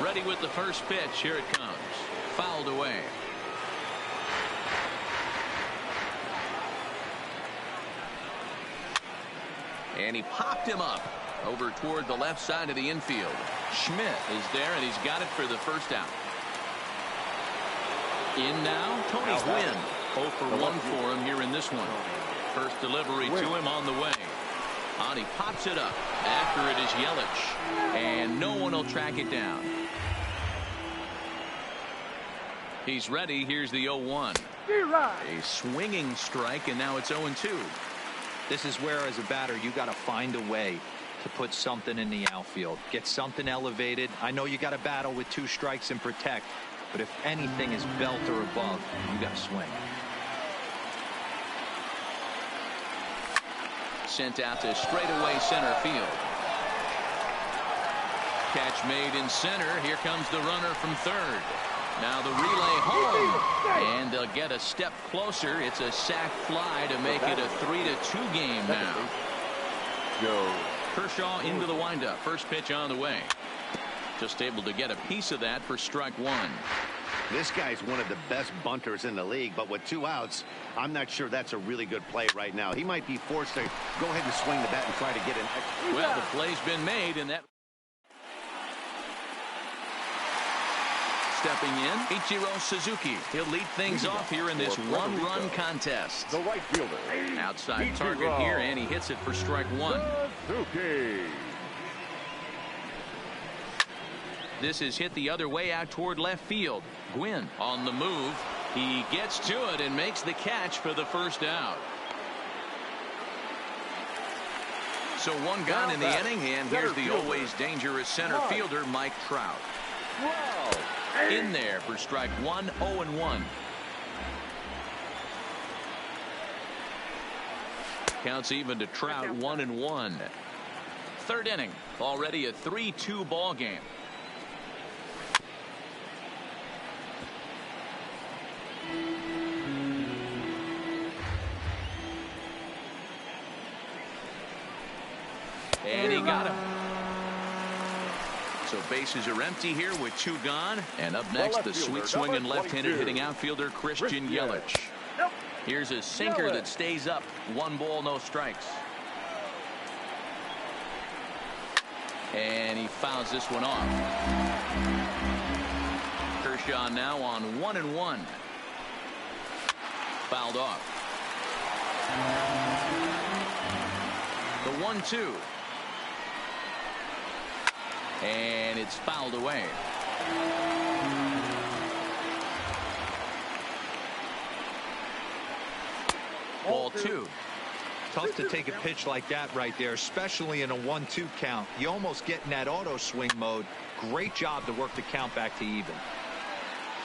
Ready with the first pitch. Here it comes. Fouled away. And he popped him up over toward the left side of the infield. Schmidt is there, and he's got it for the first out. In now, Tony Gwynn. 0 for 1 for him here in this one. First delivery to him on the way. And he pops it up. After it is Yelich. And no one will track it down. He's ready. Here's the 0-1. A swinging strike, and now it's 0-2. This is where, as a batter, you got to find a way to put something in the outfield. Get something elevated. I know you got to battle with 2 strikes and protect, but if anything is belt or above, you got to swing. Sent out to straightaway center field. Catch made in center. Here comes the runner from third. Now the relay home, and they'll get a step closer. It's a sac fly to make it a 3-2 game now. Kershaw into the windup. First pitch on the way. Just able to get a piece of that for strike 1. This guy's one of the best bunters in the league, but with 2 outs, I'm not sure that's a really good play right now. He might be forced to go ahead and swing the bat and try to get an extra. Well, the play's been made, and that. Stepping in, Ichiro Suzuki. He'll lead things off here in this one-run contest. The right fielder. Outside target here, and he hits it for strike 1. Suzuki. This is hit the other way out toward left field. Gwynn on the move. He gets to it and makes the catch for the first out. So 1 gone in the inning, and here's the always dangerous center fielder, Mike Trout. In there for strike 1, 0-1. Counts even to Trout, 1-1. Third inning, already a 3-2 ball game. And he got him. So bases are empty here with 2 gone. And up next, the sweet swinging left-handed hitting outfielder Christian Yelich. Here's a sinker that stays up. 1 ball, no strikes. And he fouls this one off. Kershaw now on 1-1. Fouled off. The 1-2. And it's fouled away. Ball 2. Tough to take a pitch like that right there, especially in a 1-2 count. You almost get in that auto swing mode. Great job to work the count back to even.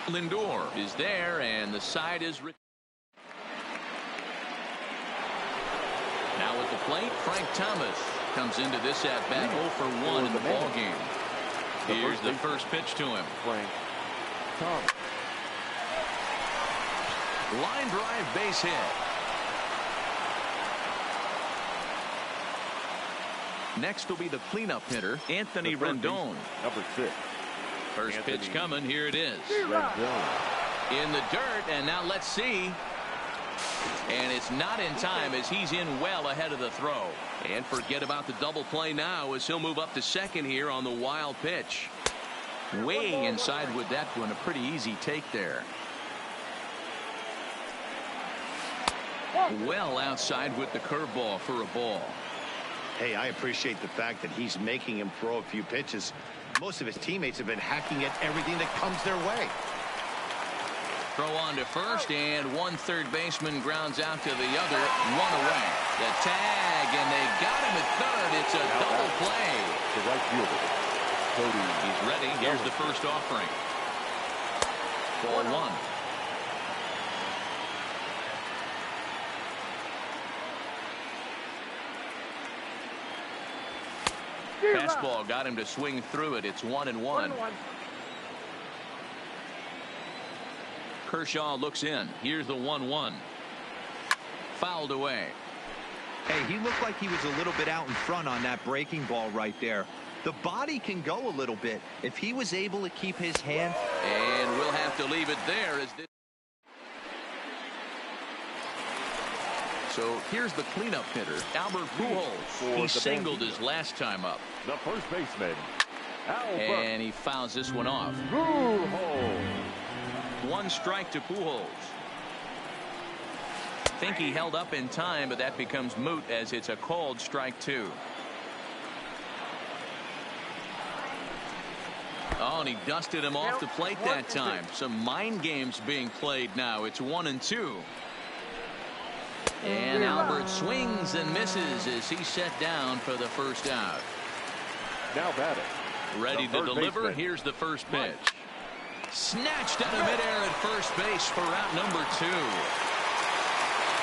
Lindor is there, and the side is. Now at the plate, Frank Thomas comes into this at bat 0 for 1 in the ball game. Here's the first pitch to him. Frank Thomas. Line drive base hit. Next will be the cleanup hitter, Anthony Rendon. Number 6. First pitch coming. Here it is. Rendon. In the dirt, and now let's see. And it's not in time as he's in well ahead of the throw. And forget about the double play now as he'll move up to second here on the wild pitch. Way inside with that one. A pretty easy take there. Well outside with the curveball for a ball. Hey, I appreciate the fact that he's making him throw a few pitches. Most of his teammates have been hacking at everything that comes their way. Throw on to first, and 1 third baseman grounds out to the other. 1 away. The tag, and they got him at third. It's a double play. The right fielder. He's ready. Here's the first offering. Ball 1. Fastball got him to swing through it. It's 1-1. Kershaw looks in. Here's the 1-1. Fouled away. Hey, he looked like he was a little bit out in front on that breaking ball right there. The body can go a little bit. If he was able to keep his hand. And we'll have to leave it there. So here's the cleanup hitter, Albert Pujols. He singled his last time up. The first baseman, Albert. And he fouls this one off. Pujols. 1 strike to Pujols. Think he held up in time, but that becomes moot as it's a called strike 2. Oh, and he dusted him off the plate that time. Some mind games being played now. It's 1-2. And Albert swings and misses as he's set down for the first out. Now batting. Ready to deliver. Here's the first pitch. Snatched out of midair at first base for out number 2.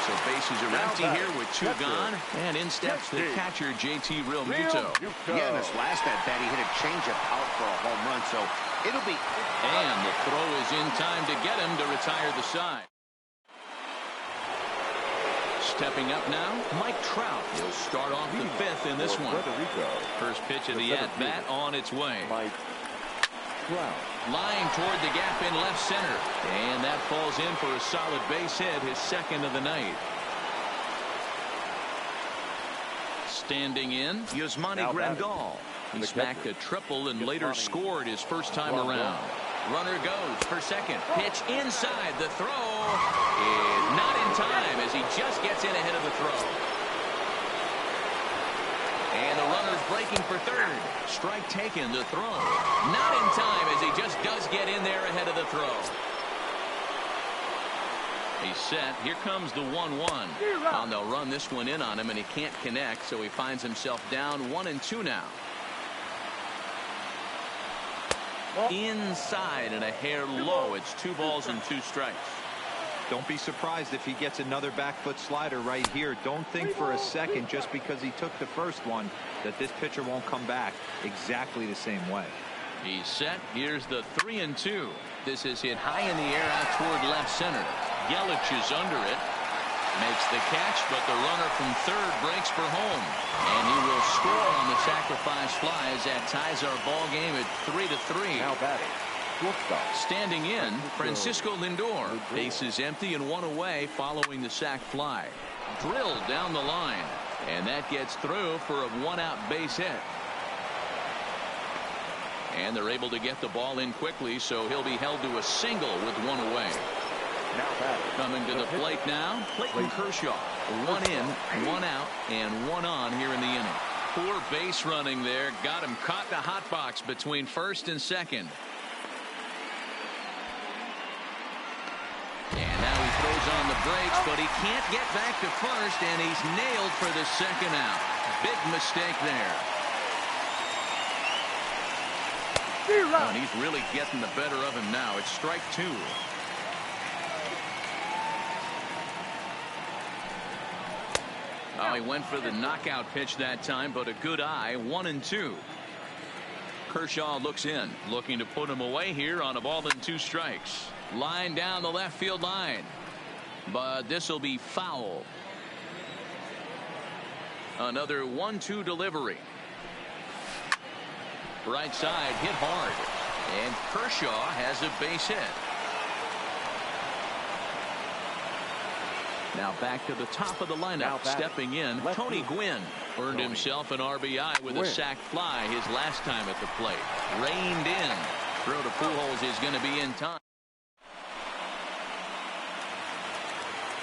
So bases are empty here with 2 gone. And in steps the catcher, JT Realmuto. Yeah, in his last at-bat, he hit a changeup out for a home run. So it'll be... And the throw is in time to get him to retire the side. Stepping up now, Mike Trout. He'll start off the 5th in this one. First pitch of the at-bat on its way. Mike Trout. Line toward the gap in left center. And that falls in for a solid base hit, his second of the night. Standing in, Yasmani Grandal. He smacked a triple and later scored his first time around. Runner goes for second. Pitch inside. The throw is not in time as he just gets in ahead of the throw. And the runner's breaking for third. Strike taken. The throw not in time as he just does get in there ahead of the throw. He's set. Here comes the 1-1. And they'll run this one in on him, and he can't connect, so he finds himself down 1-2 now. Inside and a hair low. It's 2 balls and 2 strikes. Don't be surprised if he gets another back foot slider right here. Don't think for a second just because he took the first one that this pitcher won't come back exactly the same way. He's set. Here's the 3-2. This is hit high in the air out toward left center. Yelich is under it. Makes the catch, but the runner from third breaks for home. And he will score on the sacrifice fly as that ties our ball game at 3-3. Now batting. Standing in, Francisco Lindor. Bases empty and 1 away following the sac fly. Drilled down the line. And that gets through for a 1-out base hit. And they're able to get the ball in quickly, so he'll be held to a single with 1 away. Coming to the plate now, Clayton Kershaw. 1 in, 1 out, and 1 on here in the inning. Poor base running there. Got him caught in the hot box between first and second. And now he throws on the brakes, but he can't get back to first, and he's nailed for the second out. Big mistake there. Oh, and he's really getting the better of him now. It's strike 2. Oh, he went for the knockout pitch that time, but a good eye. 1-2. Kershaw looks in, looking to put him away here on a ball and 2 strikes. Line down the left field line, but this will be foul. Another 1-2 delivery. Right side hit hard, and Kershaw has a base hit. Now back to the top of the lineup. Stepping in, Tony Gwynn earned himself an RBI with a sac fly his last time at the plate. Reined in. Throw to Pujols is going to be in time.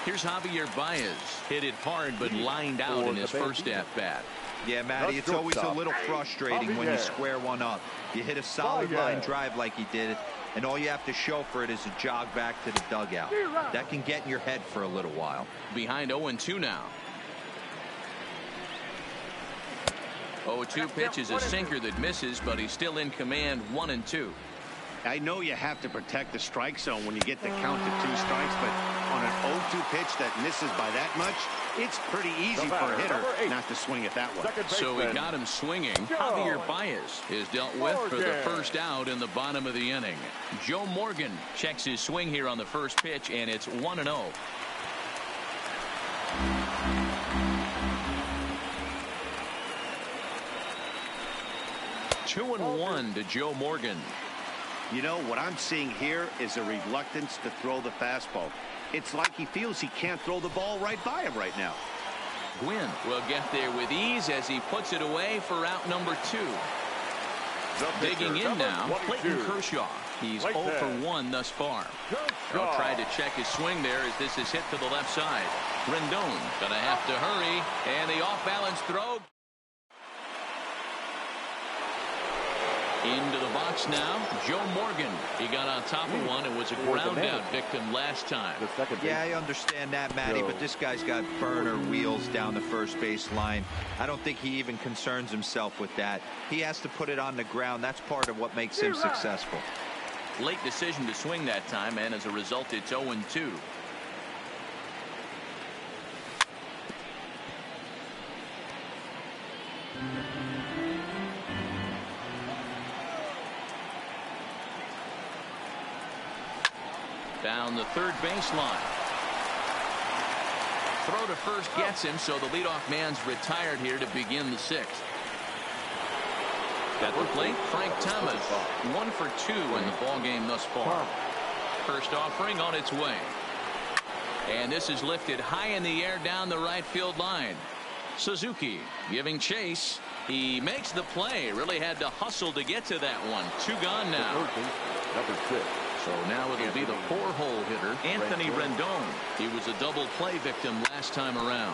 Here's Javier Baez. Hit it hard but lined out in his first at-bat. Yeah, Matty, it's always a little frustrating when you square one up. You hit a solid line drive like he did, and all you have to show for it is a jog back to the dugout. That can get in your head for a little while. Behind 0-2 now. 0-2 pitch is a sinker that misses, but he's still in command. 1-2. I know you have to protect the strike zone when you get the count to 2 strikes, but on an 0-2 pitch that misses by that much, it's pretty easy for a hitter not to swing it that way. So we got him swinging. Javier Baez is dealt with for the first out in the bottom of the inning. Joe Morgan checks his swing here on the first pitch, and it's 1-0. 2-1 to Joe Morgan. You know, what I'm seeing here is a reluctance to throw the fastball. It's like he feels he can't throw the ball right by him right now. Gwynn will get there with ease as he puts it away for out number 2. Digging in now, Clayton Kershaw. He's 0 for 1 thus far. He'll try to check his swing there as this is hit to the left side. Rendon gonna have to hurry, and the off-balance throw. Into the box now, Joe Morgan. He got on top of one and was a ground out victim last time. Yeah, I understand that, Matty, but this guy's got burner wheels down the first base line. I don't think he even concerns himself with that. He has to put it on the ground. That's part of what makes him successful. Late decision to swing that time, and as a result, it's 0-2. Down the third baseline. Throw to first gets him, so the leadoff man's retired here to begin the sixth. At the plate, Frank Thomas, 1 for 2 in the ball game thus far. First offering on its way. And this is lifted high in the air down the right field line. Suzuki giving chase. He makes the play. Really had to hustle to get to that one. 2 gone now. Number 6. So now it'll be the 4-hole hitter, Anthony Rendon. He was a double play victim last time around.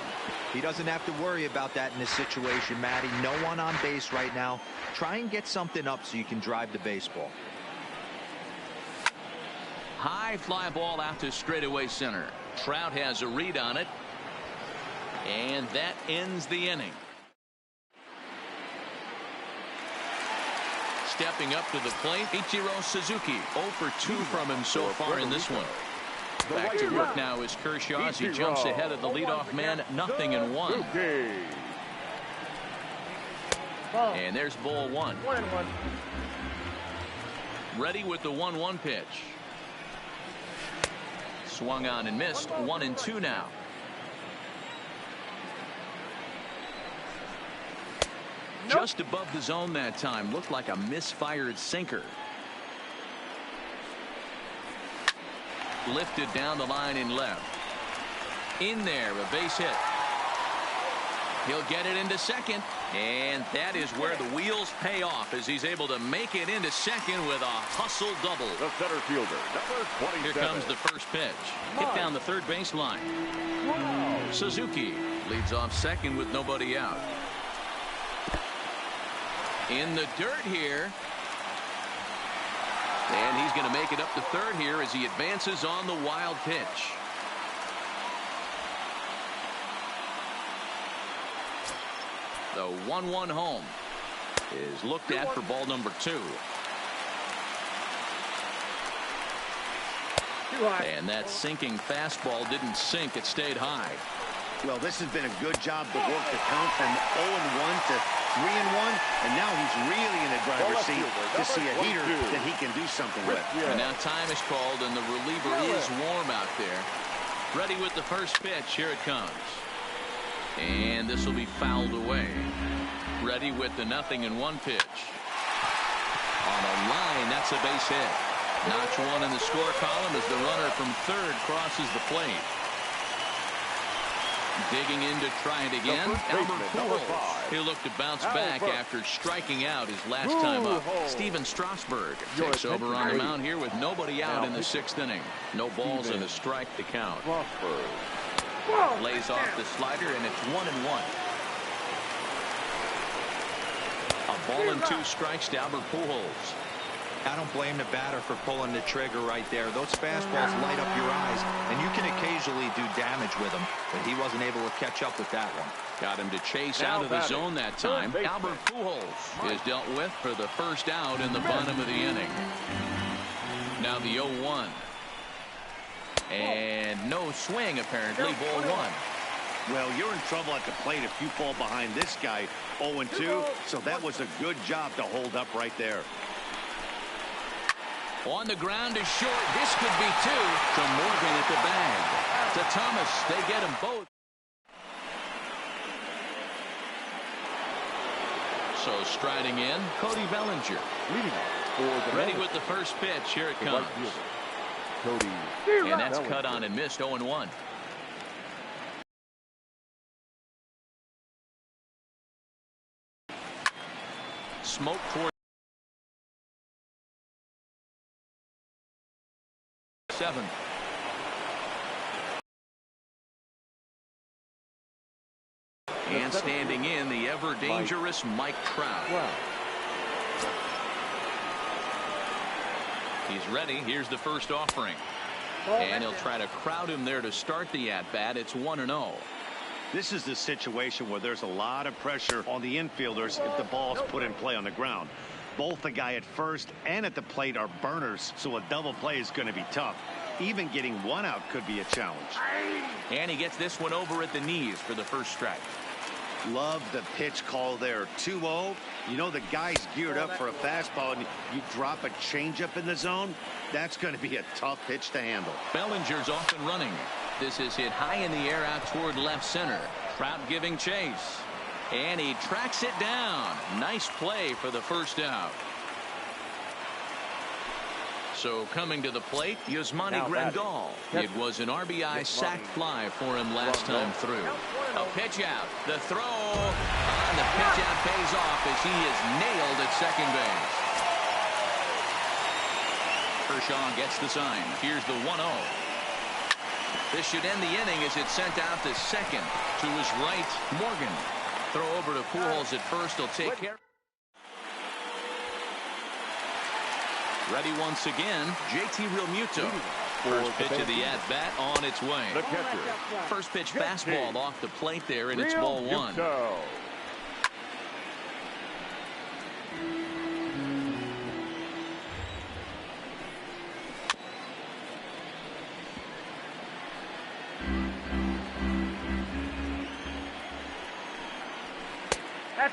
He doesn't have to worry about that in this situation, Matty. No one on base right now. Try and get something up so you can drive the baseball. High fly ball out to straightaway center. Trout has a read on it. And that ends the inning. Stepping up to the plate, Ichiro Suzuki. 0 for 2 from him so far in this one. Back to work now is Kershaw as he jumps ahead of the leadoff man, 0-1. And there's ball 1. Ready with the 1-1 pitch. Swung on and missed. 1-2 now. Just above the zone that time. Looked like a misfired sinker. Lifted down the line in left. In there, a base hit. He'll get it into second. And that is where the wheels pay off as he's able to make it into second with a hustle double. The center fielder, number 27. Here comes the first pitch. Hit down the third baseline. Suzuki leads off second with nobody out. In the dirt here. And he's going to make it up to third here as he advances on the wild pitch. The 1-1 home is looked at for ball number 2. And that sinking fastball didn't sink. It stayed high. Well, this has been a good job to work the count from 0-1 to 3-1, and now he's really in the driver's seat to see a heater that he can do something with. And now time is called, and the reliever is warm out there. Ready with the first pitch. Here it comes. And this will be fouled away. Ready with the 0-1 pitch. On a line, that's a base hit. Notch 1 in the score column as the runner from third crosses the plate. Digging in to try it again. Albert Pujols. He'll look to bounce back after striking out his last time up. Steven Strasburg takes over on the mound here with nobody out in the 6th inning. No balls and a strike to count. Lays off the slider, and it's 1-1. A ball and 2 strikes to Albert Pujols. I don't blame the batter for pulling the trigger right there. Those fastballs light up your eyes, and you can occasionally do damage with them, but he wasn't able to catch up with that one. Got him to chase out of the zone that time. Albert Pujols is dealt with for the first out in the bottom of the inning. Now the 0-1. And no swing, apparently. Ball 1. Well, you're in trouble at the plate if you fall behind this guy 0-2, so that was a good job to hold up right there. On the ground is short. This could be 2 to Morgan at the bag. To Thomas. They get them both. So striding in, Cody Bellinger. Ready with the first pitch. Here it comes. And that's cut on and missed. 0-1. Smoke toward 7. And standing in, the ever dangerous Mike Trout. He's ready. Here's the first offering. And he'll try to crowd him there to start the at-bat. It's 1-0. This is the situation where there's a lot of pressure on the infielders if the ball's put in play on the ground. Both the guy at first and at the plate are burners, so a double play is going to be tough. Even getting one out could be a challenge. And he gets this one over at the knees for the first strike. Love the pitch call there. 2-0. You know the guy's geared up for a fastball, and you drop a changeup in the zone. That's going to be a tough pitch to handle. Bellinger's off and running. This is hit high in the air out toward left center. Trout giving chase. And he tracks it down. Nice play for the first out. So coming to the plate, Yasmani Grandal. It was an RBI sac fly for him last time through. A pitch out. The throw. And the pitch out pays off as he is nailed at second base. Kershaw gets the sign. Here's the 1-0. This should end the inning as it's sent out to second. To his right, Morgan. Throw over to Pujols at first. He'll take care. Ready once again, JT Realmuto. First pitch of the at-bat on its way. The catcher. First pitch fastball off the plate there, and it's ball one.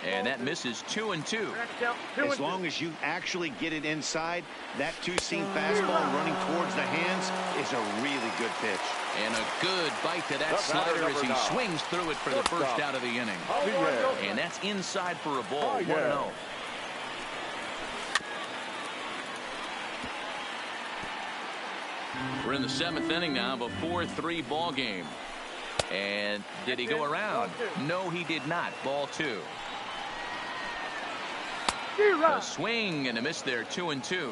And that misses 2-2. As long as you actually get it inside, that two-seam fastball running towards the hands is a really good pitch. And a good bite to that slider as he swings through it for the first out of the inning. And that's inside for a ball. 1-0. We're in the seventh inning now of a 4-3 ball game. And did he go around? No, he did not. Ball two. A swing and a miss there. 2-2.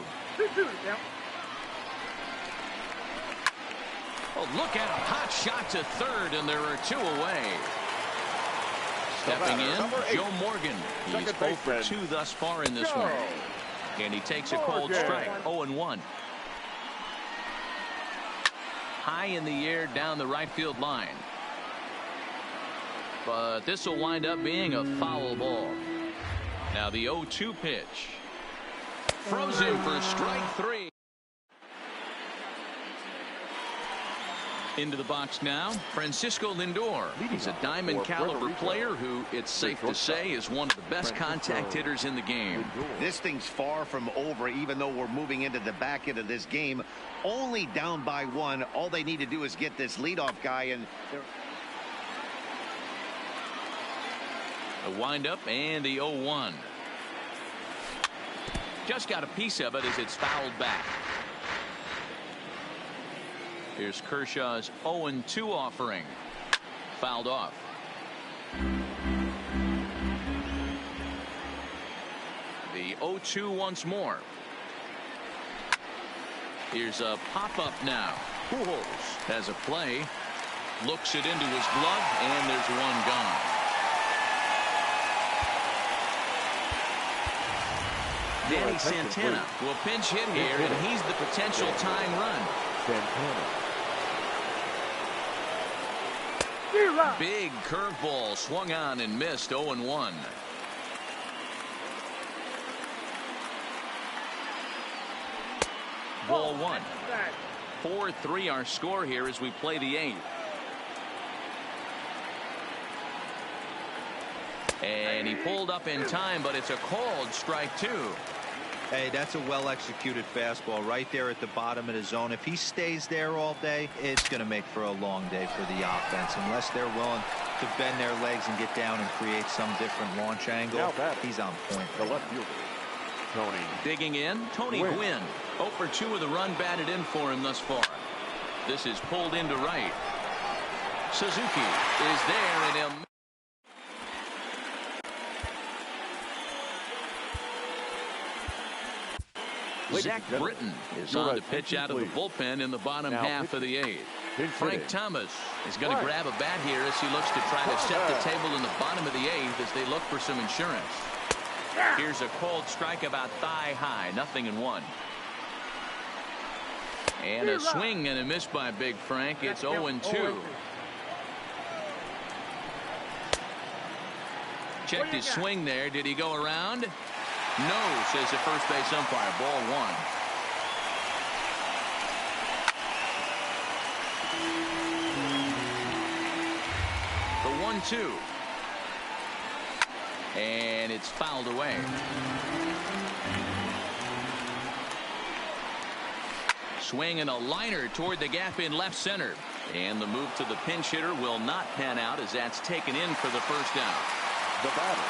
Oh, look at a hot shot to third, and there are two away. Stepping in, Joe Morgan. He's 0 for 2 thus far in this one. And he takes a cold strike. 0-1. High in the air down the right field line. But this will wind up being a foul ball. Now the 0-2 pitch. Frozen for strike 3. Into the box now, Francisco Lindor. He's a diamond caliber player who, it's safe to say, is one of the best contact hitters in the game. This thing's far from over, even though we're moving into the back end of this game. Only down by 1. All they need to do is get this leadoff guy, and a windup and the 0-1. Just got a piece of it as it's fouled back. Here's Kershaw's 0-2 offering. Fouled off. The 0-2 once more. Here's a pop-up now. Pujols has a play. Looks it into his glove, and there's one gone. Danny Santana will pinch hit here, and he's the potential tying run. Big curveball swung on and missed. 0-1. Ball one. 4-3 our score here as we play the 8th. And he pulled up in time, but it's a called strike 2. Hey, that's a well-executed fastball right there at the bottom of the zone. If he stays there all day, it's going to make for a long day for the offense. Unless they're willing to bend their legs and get down and create some different launch angle, he's on point. The left fielder, Tony. Digging in, Tony Gwynn. 0 for 2 with a run batted in for him thus far. This is pulled into right. Suzuki is there, and he'll... Zach Britton is on to pitch out of the bullpen in the bottom half of the 8th. Frank Thomas is going to grab a bat here as he looks to try to set the table in the bottom of the 8th as they look for some insurance. Here's a cold strike about thigh high. 0-1. And a swing and a miss by Big Frank. It's 0-2. Checked his swing there. Did he go around? No, says the first base umpire. Ball 1. The 1-2. And it's fouled away. Swing and a liner toward the gap in left center. And the move to the pinch hitter will not pan out as that's taken in for the first out. The batter.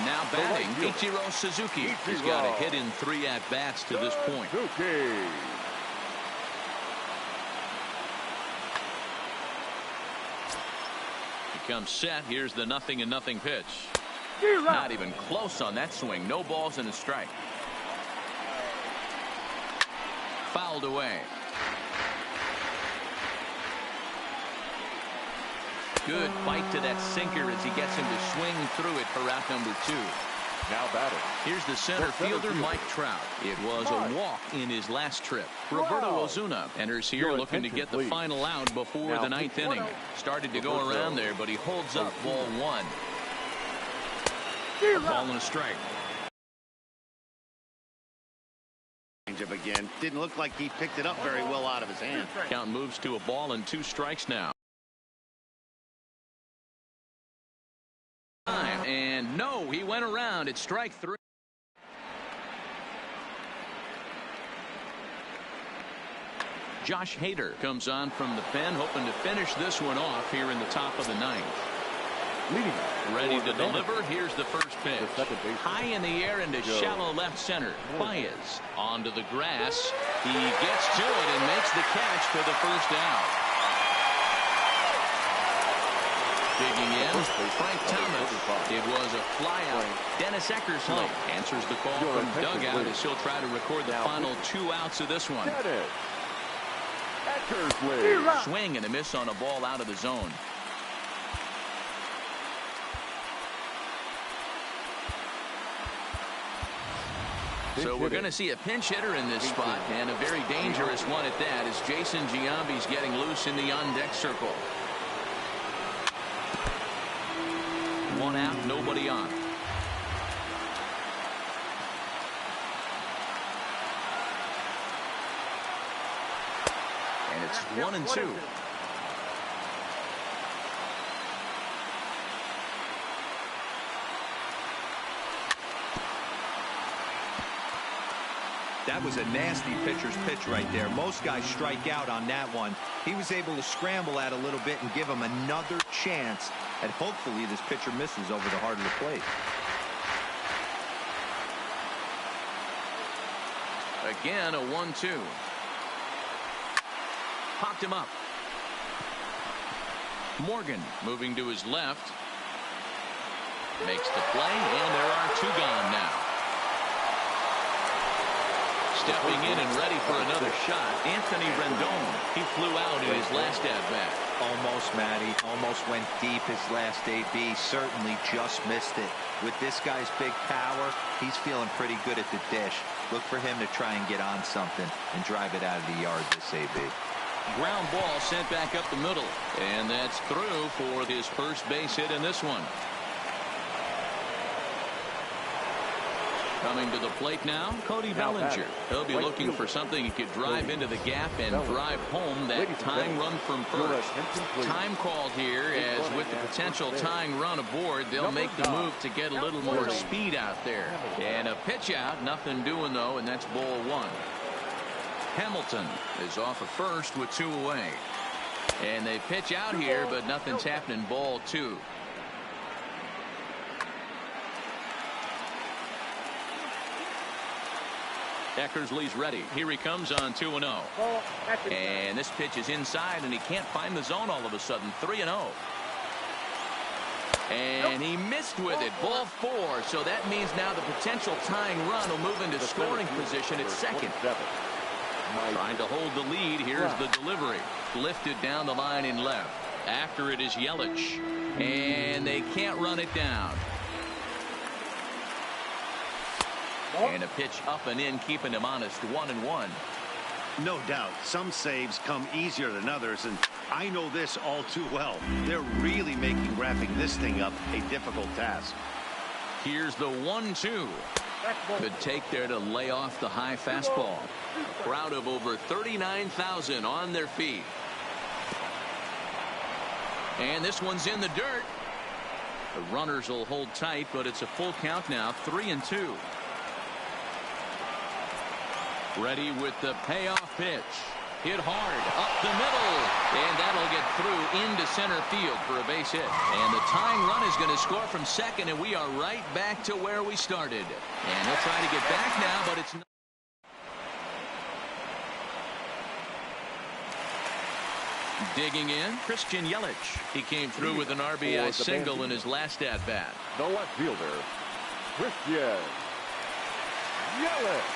Now batting, Ichiro Suzuki. He's got a hit in 3 at-bats to this point. Suzuki. He comes set. Here's the 0-0 pitch. Not even close on that swing. No balls and a strike. Fouled away. Good fight to that sinker as he gets him to swing through it for out number 2. Now batting. Here's the center fielder, Mike Trout. It was a walk in his last trip. Roberto Ozuna enters here looking to get the final out before the 9th inning. Started to go around there, but he holds up ball 1. A ball and a strike. Again, didn't look like he picked it up very well out of his hand. Count moves to a ball and 2 strikes now. And no, he went around. It's strike 3. Josh Hader comes on from the pen, hoping to finish this one off here in the top of the 9th. Ready to deliver. Here's the first pitch. High in the air into shallow left center. Baez onto the grass. He gets to it and makes the catch for the first out. Digging in, Frank Thomas. It was a flyout. Dennis Eckersley answers the call from dugout as he'll try to record the final 2 outs of this one. Swing and a miss on a ball out of the zone. So we're going to see a pinch hitter in this spot, and a very dangerous one at that, as Jason Giambi's getting loose in the on-deck circle. 1 out, nobody on. And it's 1-2. That was a nasty pitcher's pitch right there. Most guys strike out on that one. He was able to scramble at a little bit and give him another chance. And hopefully this pitcher misses over the heart of the plate. Again, a 1-2. Popped him up. Morgan moving to his left. Makes the play, and there are 2 gone now. Stepping in and ready for another shot, Anthony Rendon. He flew out in his last at-bat. Almost, Matty. Almost went deep his last AB. Certainly just missed it. With this guy's big power, he's feeling pretty good at the dish. Look for him to try and get on something and drive it out of the yard this AB. Ground ball sent back up the middle. And that's through for his first base hit in this one. Coming to the plate now, Cody Bellinger. He'll be looking for something he could drive into the gap and drive home that tying run from first. Time called here, as with the potential tying run aboard, they'll make the move to get a little more speed out there. And a pitch out, nothing doing though, and that's ball 1. Hamilton is off of first with 2 away. And they pitch out here, but nothing's happening. Ball 2. Eckersley's ready. Here he comes on 2-0. And this pitch is inside, and he can't find the zone all of a sudden. 3-0. And he missed with it. Ball 4. So that means now the potential tying run will move into scoring position at second. Trying to hold the lead. Here's the delivery. Lifted down the line in left. After it is Yelich. And they can't run it down. And a pitch up and in, keeping him honest. 1-1. No doubt, some saves come easier than others, and I know this all too well. They're really making wrapping this thing up a difficult task. Here's the 1-2. Good take there to lay off the high fastball. A crowd of over 39,000 on their feet. And this one's in the dirt. The runners will hold tight, but it's a full count now, 3-2. Ready with the payoff pitch. Hit hard up the middle, and that'll get through into center field for a base hit. And the tying run is going to score from second, and we are right back to where we started. And he'll try to get back now, but it's not. Digging in, Christian Yelich. He came through with an RBI single in his last at-bat. The left fielder, Christian Yelich.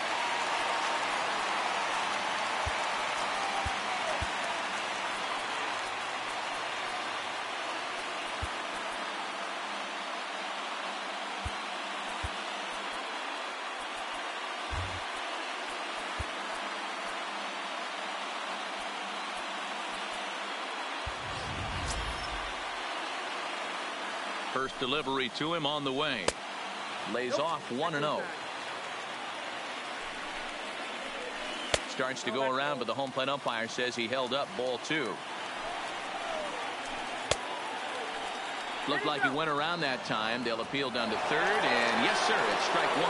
First delivery to him on the way. Lays off 1-0. Starts to go around, but the home plate umpire says he held up ball 2. Looked like he went around that time. They'll appeal down to third, and yes, sir, it's strike 1.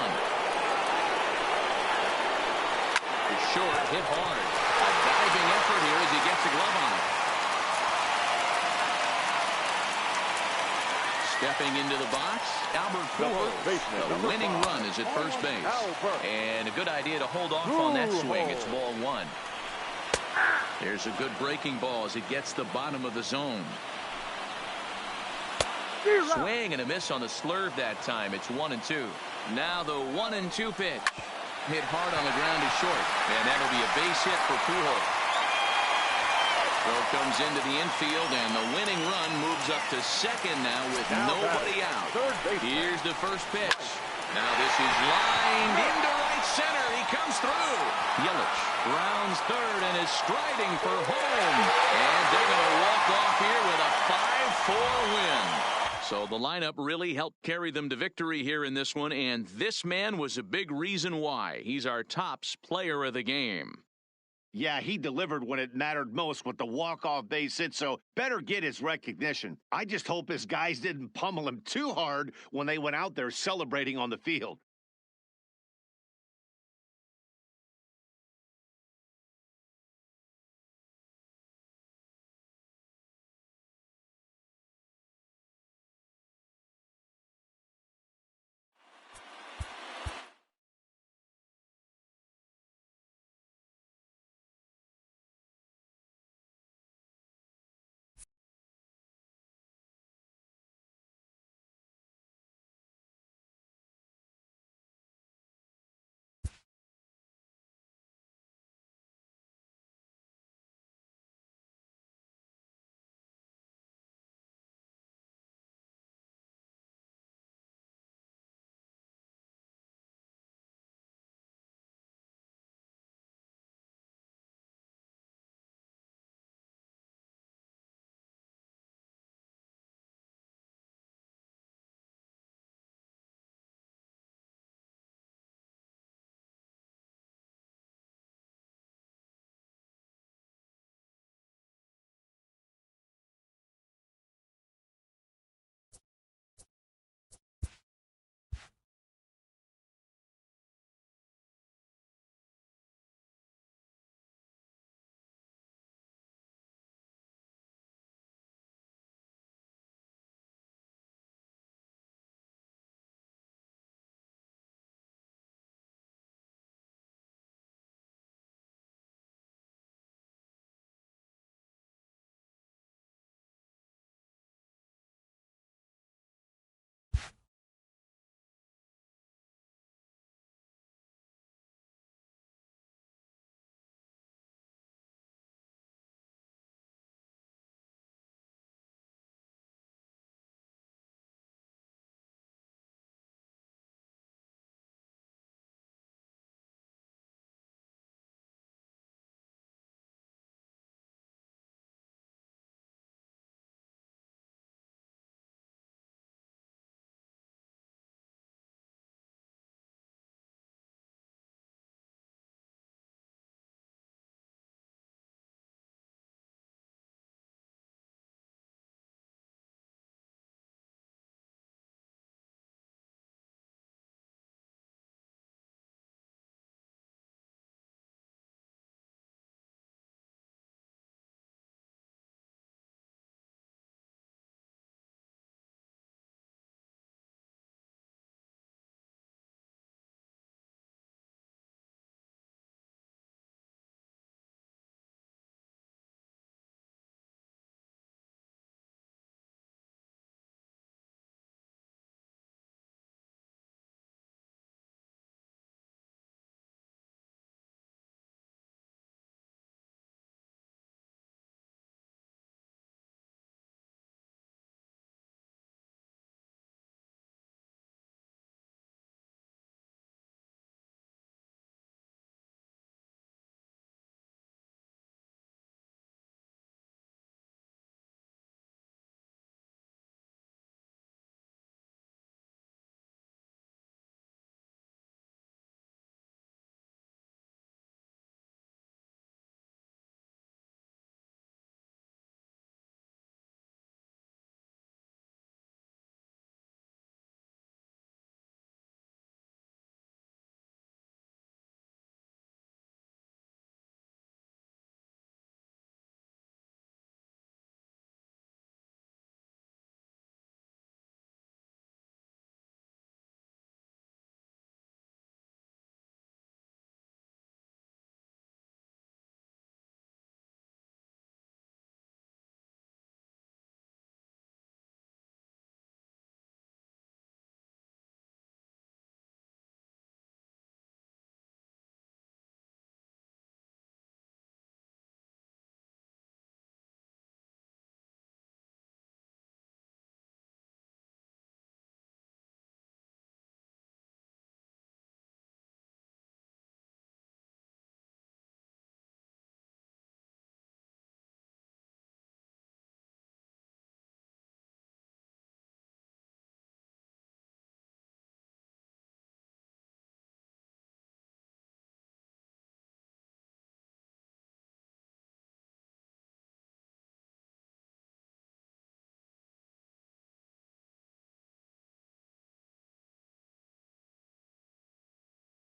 It's short, hit hard. A diving effort here as he gets a glove on it. Stepping into the box, Albert Pujols. The winning run is at first base. And a good idea to hold off on that swing. It's ball 1. There's a good breaking ball as it gets the bottom of the zone. Swing and a miss on the slurve that time. It's 1-2. Now the 1-2 pitch. Hit hard on the ground is short. And that'll be a base hit for Pujols. Throw comes into the infield, and the winning run moves up to second now with nobody out. Here's the first pitch. Now this is lined into right center. He comes through. Yelich rounds third and is striding for home. And they're going to walk off here with a 5-4 win. So the lineup really helped carry them to victory here in this one, and this man was a big reason why. He's our tops player of the game. Yeah, he delivered when it mattered most with the walk-off base hit, so better get his recognition. I just hope his guys didn't pummel him too hard when they went out there celebrating on the field.